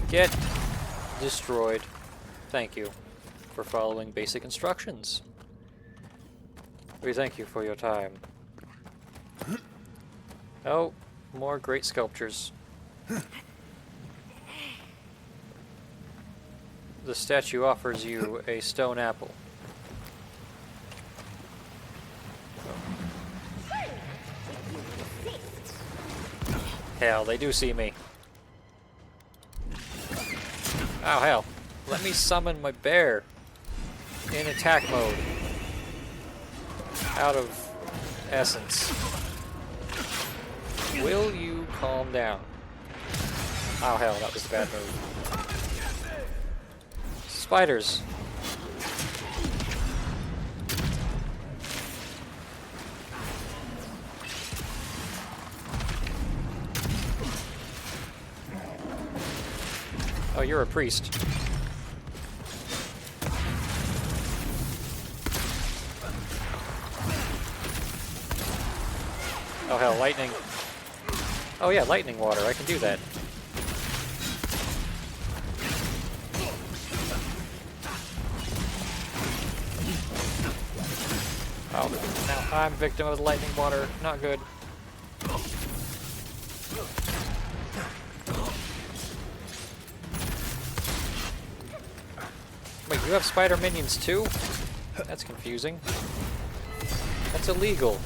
Get destroyed. Thank you for following basic instructions. We thank you for your time. Oh, more great sculptures. The statue offers you a stone apple. Hell, they do see me. Oh, hell. Let me summon my bear in attack mode. Out of essence. Will you calm down? Oh, hell, that was a bad move. Spiders. Oh, you're a priest. Oh hell, lightning. Oh yeah, lightning water, I can do that. Oh, now I'm victim of the lightning water. Not good. Wait, you have spider minions too? That's confusing. That's illegal.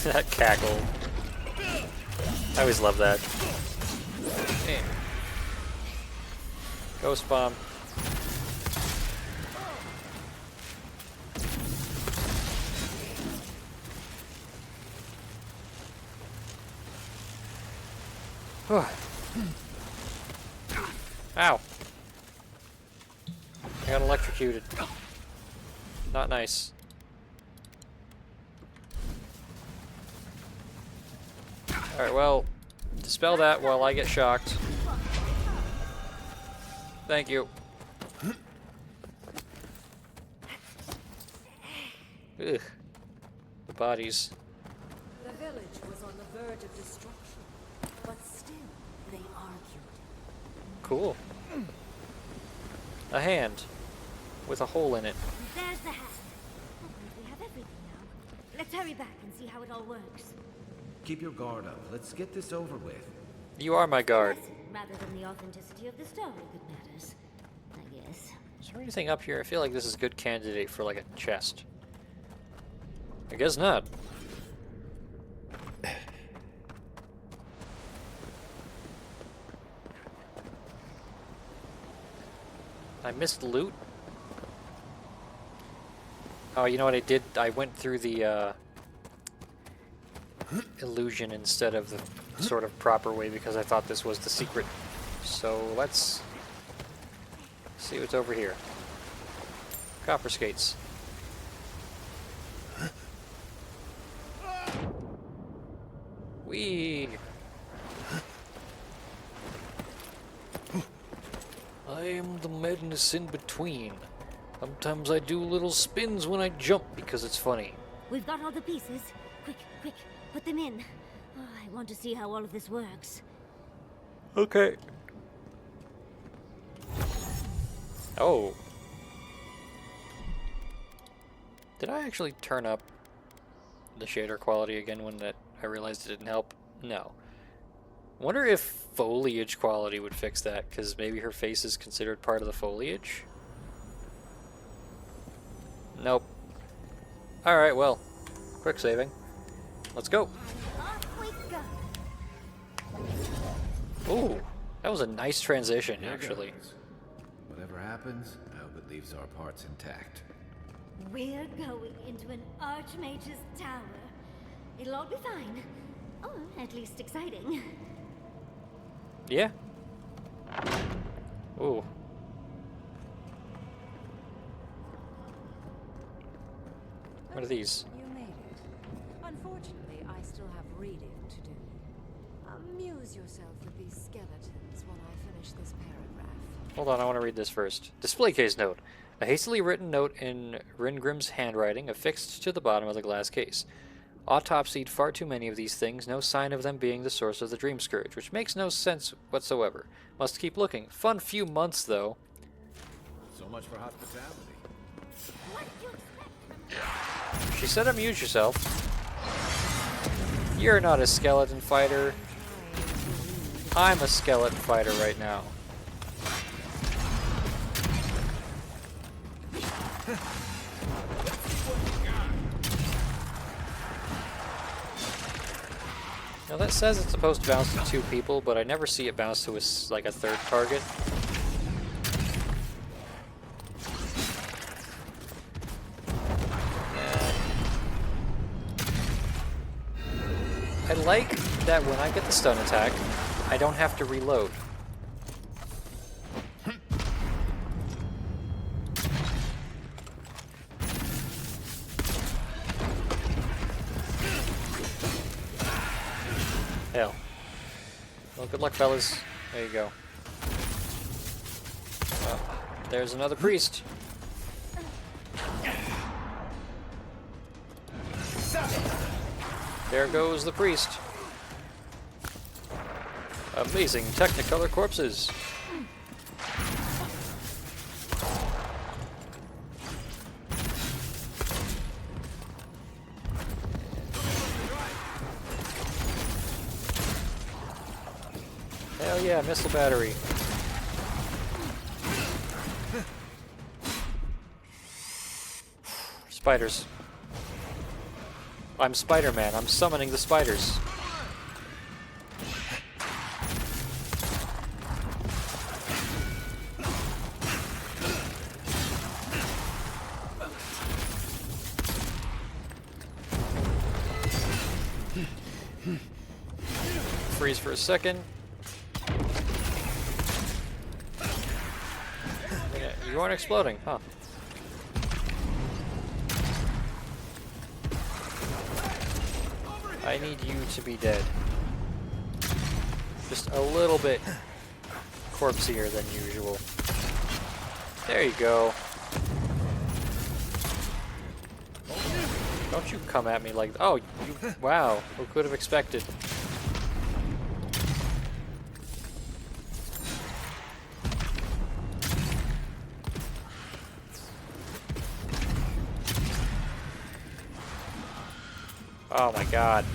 That cackle. I always love that. Yeah. Ghost bomb. Ow. I got electrocuted. Not nice. Alright, well, dispel that while I get shocked. Thank you. Ugh. The bodies. The village was on the verge of destruction, but still they argued. Cool. A hand with a hole in it. There's the hat. Oh, we have everything now. Let's hurry back and see how it all works. Keep your guard up. Let's get this over with. You are my guard. Lesson, rather than the authenticity of the story that matters, I guess. Is there anything up here? I feel like this is a good candidate for like a chest. I guess not. I missed loot. Oh, you know what I did? I went through the illusion instead of the sort of proper way because I thought this was the secret. So let's see what's over here. Copper skates. Whee! I am the madness in between. Sometimes I do little spins when I jump because it's funny. We've got all the pieces. Quick, quick, put them in. Oh, I want to see how all of this works. Okay. Oh. Did I actually turn up the shader quality again when I realized it didn't help? No. Wonder if foliage quality would fix that, because maybe her face is considered part of the foliage? Nope. Alright, well, quick saving. Let's go. Off we go. Ooh, that was a nice transition, Here actually. goes. Whatever happens, I hope it leaves our parts intact. We're going into an archmage's tower. It'll all be fine. Or at least exciting. Yeah. Ooh. What are these? You made it. Unfortunately, I still have reading to do. Amuse yourself with these skeletons while I finish this paragraph. Hold on, I want to read this first. Display case note. A hastily written note in Ryngrim's handwriting affixed to the bottom of the glass case. Autopsied far too many of these things, no sign of them being the source of the dream scourge, which makes no sense whatsoever. Must keep looking. Fun few months, though. So much for hospitality. She said amuse yourself. You're not a skeleton fighter. I'm a skeleton fighter right now. Now that says it's supposed to bounce to 2 people, but I never see it bounce to like a third target. I like that when I get the stun attack, I don't have to reload. Hell. Well, good luck, fellas. There you go. Well, there's another priest. There goes the priest. Amazing Technicolor corpses. Hell yeah, missile battery. Spiders. I'm Spider-Man. I'm summoning the spiders. Freeze for a second. Yeah, you aren't exploding, huh? I need you to be dead. Just a little bit corpsier than usual. There you go. Don't you come at me like... Oh, you... Wow. Who could have expected? Oh my god.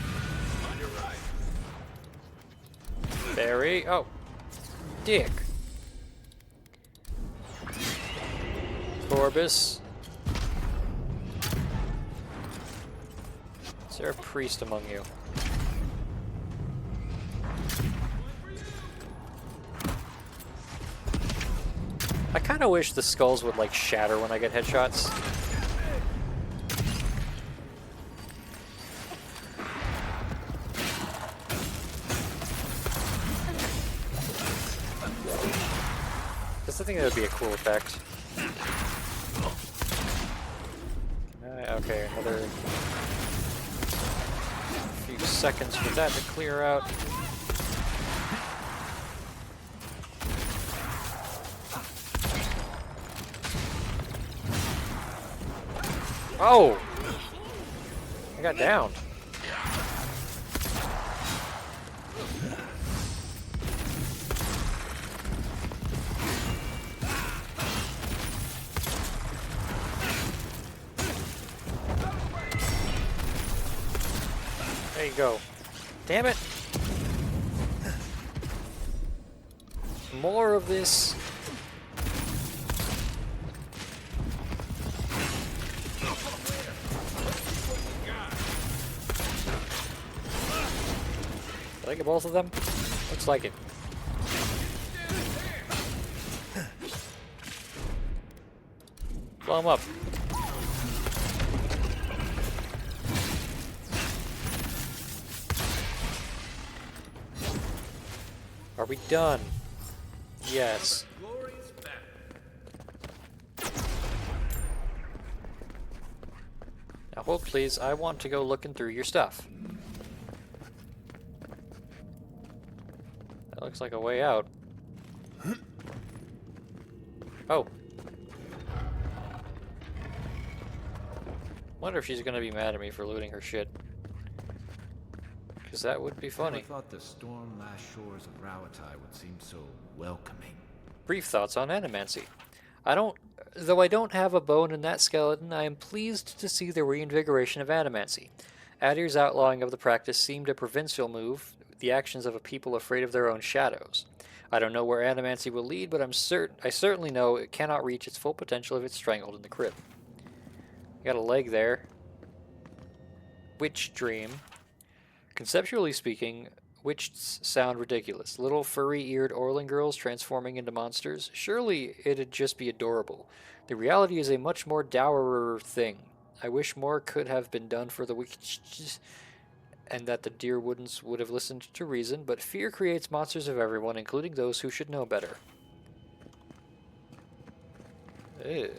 Barry. Oh. Dick. Corbus. Is there a priest among you? I kind of wish the skulls would like shatter when I get headshots. I think that would be a cool effect. Okay, another few seconds for that to clear out. Oh! I got downed. There you go. Damn it! More of this. Did I get both of them? Looks like it. Blow them up. Are we done? Yes. Now hold please, I want to go looking through your stuff. That looks like a way out. Oh. Wonder if she's gonna be mad at me for looting her shit. Because that would be funny. I thought the storm-lashed shores of Rawatai would seem so welcoming. Brief thoughts on animancy. Though I don't have a bone in that skeleton, I am pleased to see the reinvigoration of animancy. Adir's outlawing of the practice seemed a provincial move, the actions of a people afraid of their own shadows. I don't know where animancy will lead, but I certainly know it cannot reach its full potential if it's strangled in the crypt. Got a leg there. Witch dream. Conceptually speaking, witches sound ridiculous. Little furry-eared Orlin girls transforming into monsters. Surely it'd just be adorable. The reality is a much more dourer thing. I wish more could have been done for the witches, and that the dear Woodens would have listened to reason, but fear creates monsters of everyone, including those who should know better. Ew.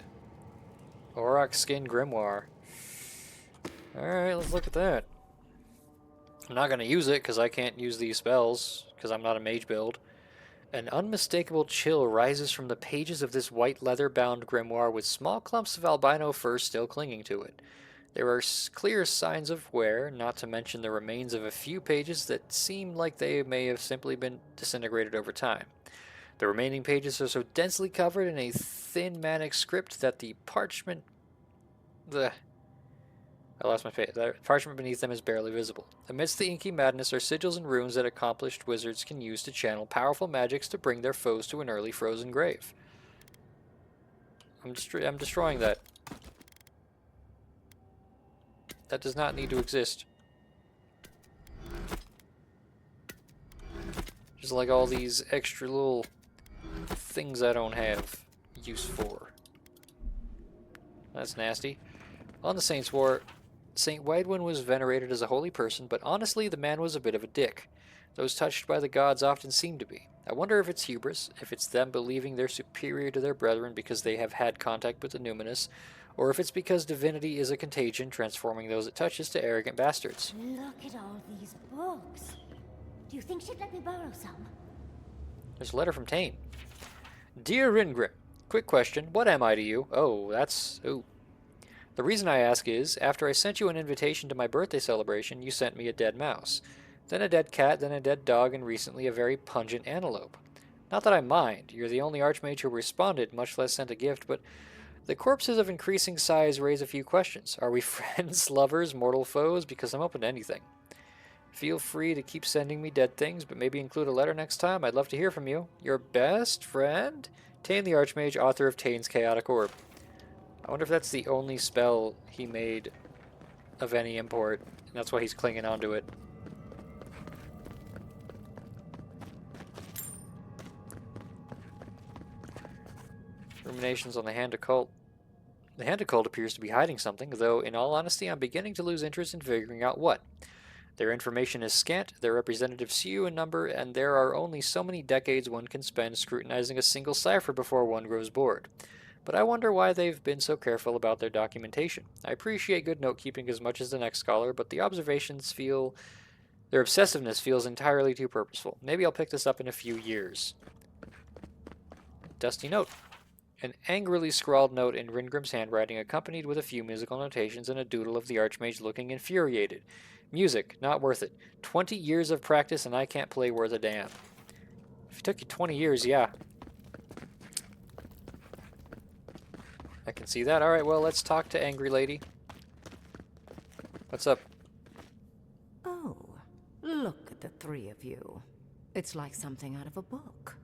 Auroch Skin Grimoire. Alright, let's look at that. I'm not going to use it because I can't use these spells because I'm not a mage build. An unmistakable chill rises from the pages of this white leather-bound grimoire with small clumps of albino fur still clinging to it. There are clear signs of wear, not to mention the remains of a few pages that seem like they may have simply been disintegrated over time. The remaining pages are so densely covered in a thin manic script that the parchment... I lost my page. The parchment beneath them is barely visible. Amidst the inky madness are sigils and runes that accomplished wizards can use to channel powerful magics to bring their foes to an early frozen grave. I'm destroying that. That does not need to exist. Just like all these extra little things I don't have use for. That's nasty. On the Saints' War, Saint Widwin was venerated as a holy person, but honestly the man was a bit of a dick. Those touched by the gods often seem to be. I wonder if it's hubris, if it's them believing they're superior to their brethren because they have had contact with the numinous, or if it's because divinity is a contagion transforming those it touches to arrogant bastards. Look at all these books. Do you think she'd let me borrow some? There's a letter from Tane. Dear Ryngrim, quick question, what am I to you? Oh, that's... ooh. The reason I ask is, after I sent you an invitation to my birthday celebration, you sent me a dead mouse. Then a dead cat, then a dead dog, and recently a very pungent antelope. Not that I mind, you're the only archmage who responded, much less sent a gift, but the corpses of increasing size raise a few questions. Are we friends, lovers, mortal foes? Because I'm open to anything. Feel free to keep sending me dead things, but maybe include a letter next time. I'd love to hear from you. Your best friend? Tane the Archmage, author of Tane's Chaotic Orb. I wonder if that's the only spell he made of any import, and that's why he's clinging onto it. Ruminations on the Hand Occult. The Hand Occult appears to be hiding something, though in all honesty I'm beginning to lose interest in figuring out what. Their information is scant, their representatives few in number, and there are only so many decades one can spend scrutinizing a single cipher before one grows bored. But I wonder why they've been so careful about their documentation. I appreciate good note-keeping as much as the next scholar, but the observations feel... their obsessiveness feels entirely too purposeful. Maybe I'll pick this up in a few years. Dusty note. An angrily scrawled note in Ryngrim's handwriting accompanied with a few musical notations and a doodle of the Archmage looking infuriated. Music, not worth it. 20 years of practice and I can't play worth a damn. If it took you 20 years, yeah. I can see that. Alright, well, let's talk to Angry Lady. What's up? Oh, Look at the three of you. It's like something out of a book.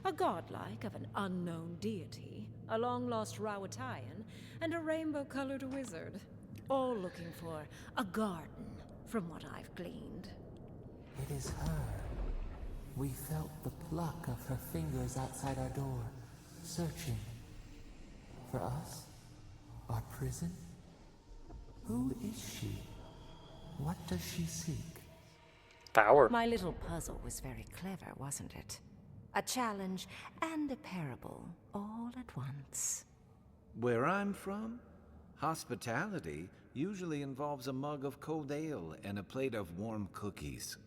A godlike of an unknown deity, a long-lost Rawatayan, and a rainbow-colored wizard. All looking for a garden, from what I've gleaned. It is her. We felt the pluck of her fingers outside our door, searching. For us? Our prison? Who is she? What does she seek? Power. My little puzzle was very clever, wasn't it? A challenge and a parable, all at once. Where I'm from, hospitality usually involves a mug of cold ale and a plate of warm cookies.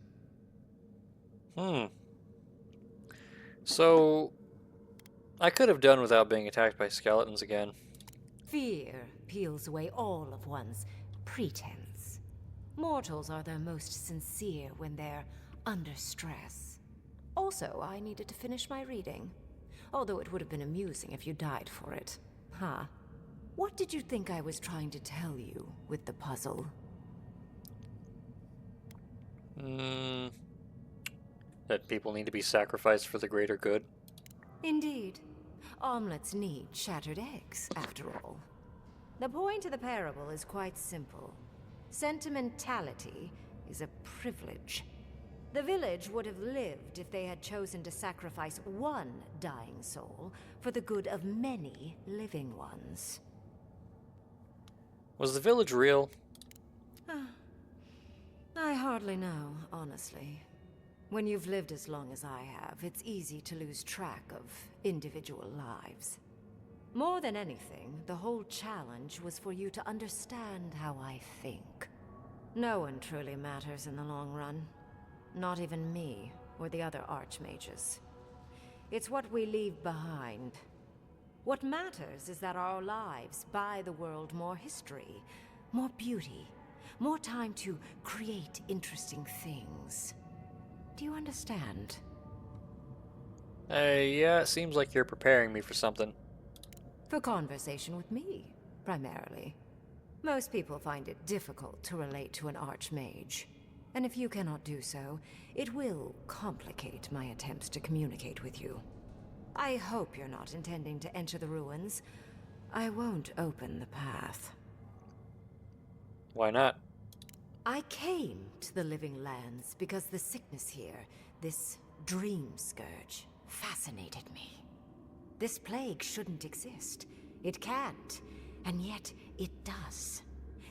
So, I could have done without being attacked by skeletons again. Fear peels away all of one's pretense. Mortals are their most sincere when they're under stress. Also, I needed to finish my reading. Although it would have been amusing if you died for it. Huh. What did you think I was trying to tell you with the puzzle? That people need to be sacrificed for the greater good. Indeed. Omelets need shattered eggs, after all. The point of the parable is quite simple. Sentimentality is a privilege. The village would have lived if they had chosen to sacrifice one dying soul for the good of many living ones. Was the village real? I hardly know, honestly. When you've lived as long as I have, it's easy to lose track of individual lives. More than anything, the whole challenge was for you to understand how I think. No one truly matters in the long run. Not even me, or the other archmages. It's what we leave behind. What matters is that our lives buy the world more history, more beauty, more time to create interesting things. Do you understand? Yeah, it seems like you're preparing me for something. For conversation with me, primarily. Most people find it difficult to relate to an archmage. And if you cannot do so, it will complicate my attempts to communicate with you. I hope you're not intending to enter the ruins. I won't open the path. Why not? I came to the Living Lands because the sickness here, this dream scourge, fascinated me. This plague shouldn't exist. It can't, and yet it does.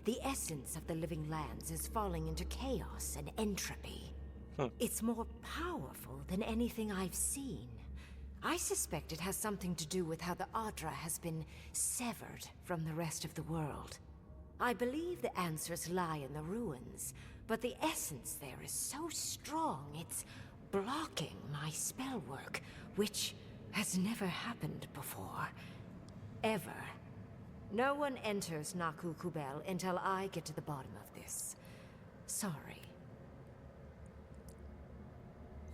The essence of the Living Lands is falling into chaos and entropy. It's more powerful than anything I've seen. I suspect it has something to do with how the Adra has been severed from the rest of the world. I believe the answers lie in the ruins, but the essence there is so strong it's blocking my spell work, which has never happened before. Ever. No one enters Naku Kubel until I get to the bottom of this. Sorry.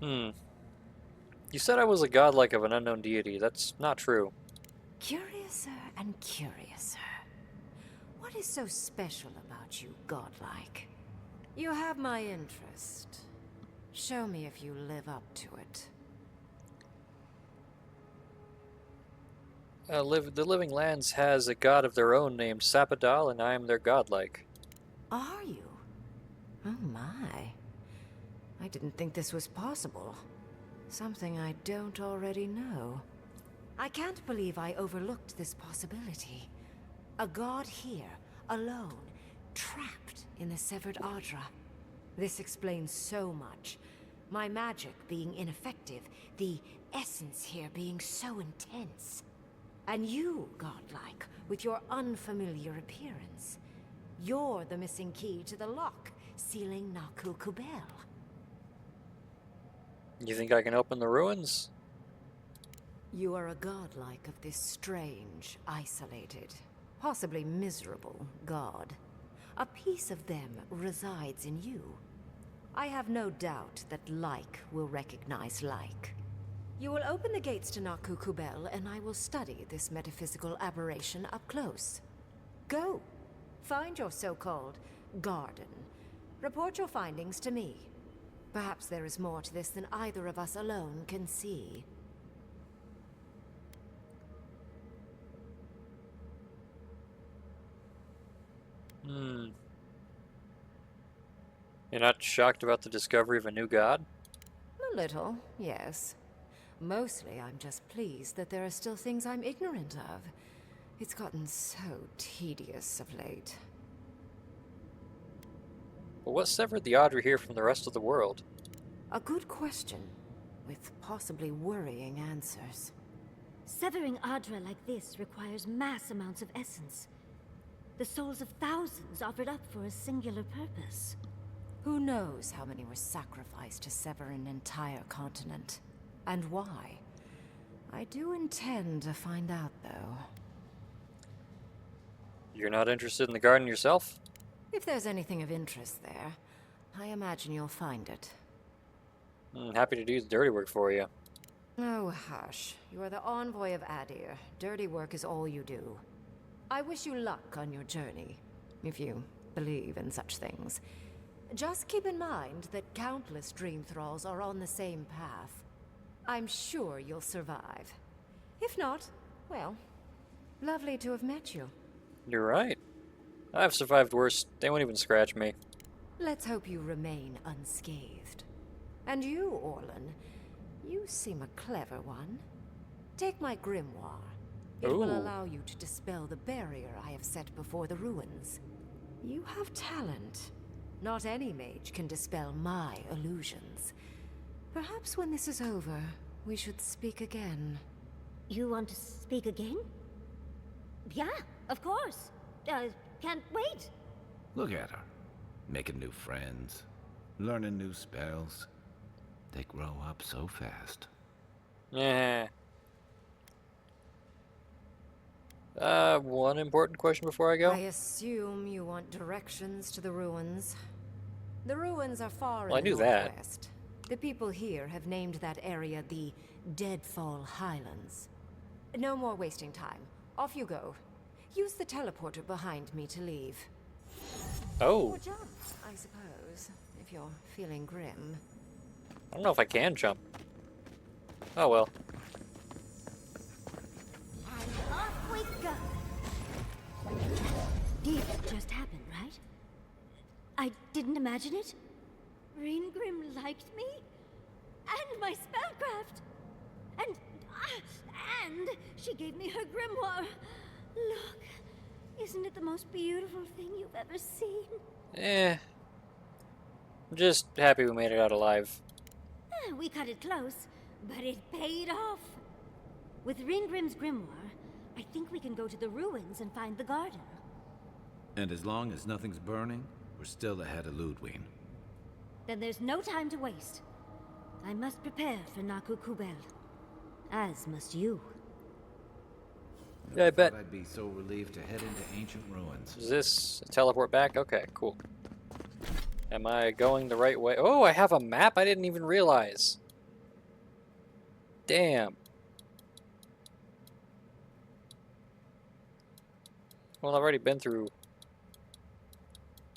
You said I was a godlike of an unknown deity. That's not true. Curiouser and curiouser. What is so special about you, godlike? You have my interest. Show me if you live up to it. The Living Lands has a god of their own named Sapadal, and I am their godlike. Are you? Oh my. I didn't think this was possible. Something I don't already know. I can't believe I overlooked this possibility. A god here, alone, trapped in the severed Adra. This explains so much. My magic being ineffective, the essence here being so intense. And you, godlike, with your unfamiliar appearance. You're the missing key to the lock, sealing Naku Kubel. You think I can open the ruins? You are a godlike of this strange, isolated, possibly miserable god. A piece of them resides in you. I have no doubt that like will recognize like. You will open the gates to Naku Kubel, and I will study this metaphysical aberration up close. Go. Find your so-called garden. Report your findings to me. Perhaps there is more to this than either of us alone can see. You're not shocked about the discovery of a new god? A little, yes. Mostly, I'm just pleased that there are still things I'm ignorant of. It's gotten so tedious of late. But what severed the Audrey here from the rest of the world? A good question, with possibly worrying answers. Severing Adra like this requires mass amounts of essence. The souls of thousands offered up for a singular purpose. Who knows how many were sacrificed to sever an entire continent? And why? I do intend to find out, though. You're not interested in the garden yourself? If there's anything of interest there, I imagine you'll find it. Happy to do the dirty work for you. Oh, hush. You are the envoy of Adir. Dirty work is all you do. I wish you luck on your journey, if you believe in such things. Just keep in mind that countless dream thralls are on the same path. I'm sure you'll survive. If not, well, lovely to have met you. You're right. I've survived worse. They won't even scratch me. Let's hope you remain unscathed. And you, Orlan, you seem a clever one. Take my grimoire. It will Ooh. allow you to dispel the barrier I have set before the ruins. You have talent. Not any mage can dispel my illusions. Perhaps when this is over, we should speak again. You want to speak again? Yeah, of course. Can't wait. Look at her. Making new friends. Learning new spells. They grow up so fast. Yeah. One important question before I go. I assume you want directions to the ruins. The ruins are far Well, I in the knew that. northwest. The people here have named that area the Deadfall Highlands. No more wasting time. Off you go. Use the teleporter behind me to leave. Oh, Or jump, I suppose, if you're feeling grim. I don't know if I can jump. Oh well. And off we go. Did just happen, right? I didn't imagine it. Ryngrim liked me, and my spellcraft, and she gave me her grimoire. Look, isn't it the most beautiful thing you've ever seen? I'm just happy we made it out alive. We cut it close, but it paid off. With Ryngrim's grimoire, I think we can go to the ruins and find the garden. And as long as nothing's burning, we're still ahead of Ludwig. Then there's no time to waste. I must prepare for Naku Kubel. As must you. Yeah, I bet. I'd be so relieved to head into ancient ruins. Is this a teleport back? Okay, cool. Am I going the right way? Oh, I have a map I didn't even realize. Damn. Well, I've already been through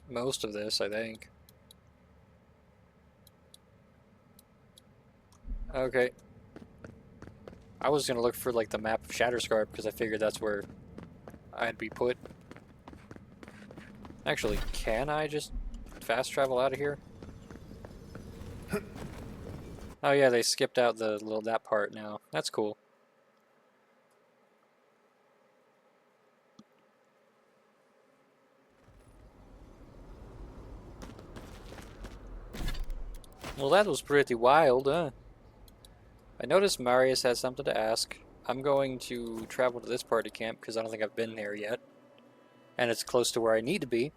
most of this, I think. Okay. I was gonna look for like the map of Shatterscarp because I figured that's where I'd be put. Actually, can I just fast travel out of here? Oh yeah, they skipped out that part now. That's cool. Well, that was pretty wild, huh? I noticed Marius has something to ask. I'm going to travel to this party camp because I don't think I've been there yet. And it's close to where I need to be.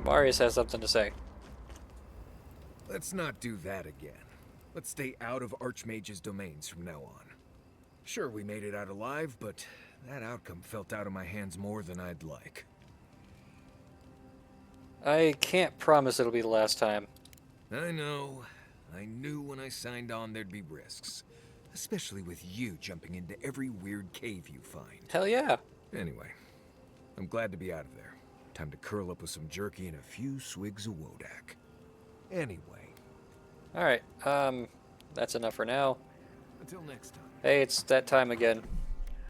Marius has something to say. Let's not do that again. Let's stay out of Archmage's domains from now on. Sure, we made it out alive, but that outcome felt out of my hands more than I'd like. I can't promise it'll be the last time. I know. I knew when I signed on there'd be risks. Especially with you jumping into every weird cave you find. Hell yeah. Anyway, I'm glad to be out of there. Time to curl up with some jerky and a few swigs of Wodak. Anyway. Alright, that's enough for now. Until next time. Hey, it's that time again.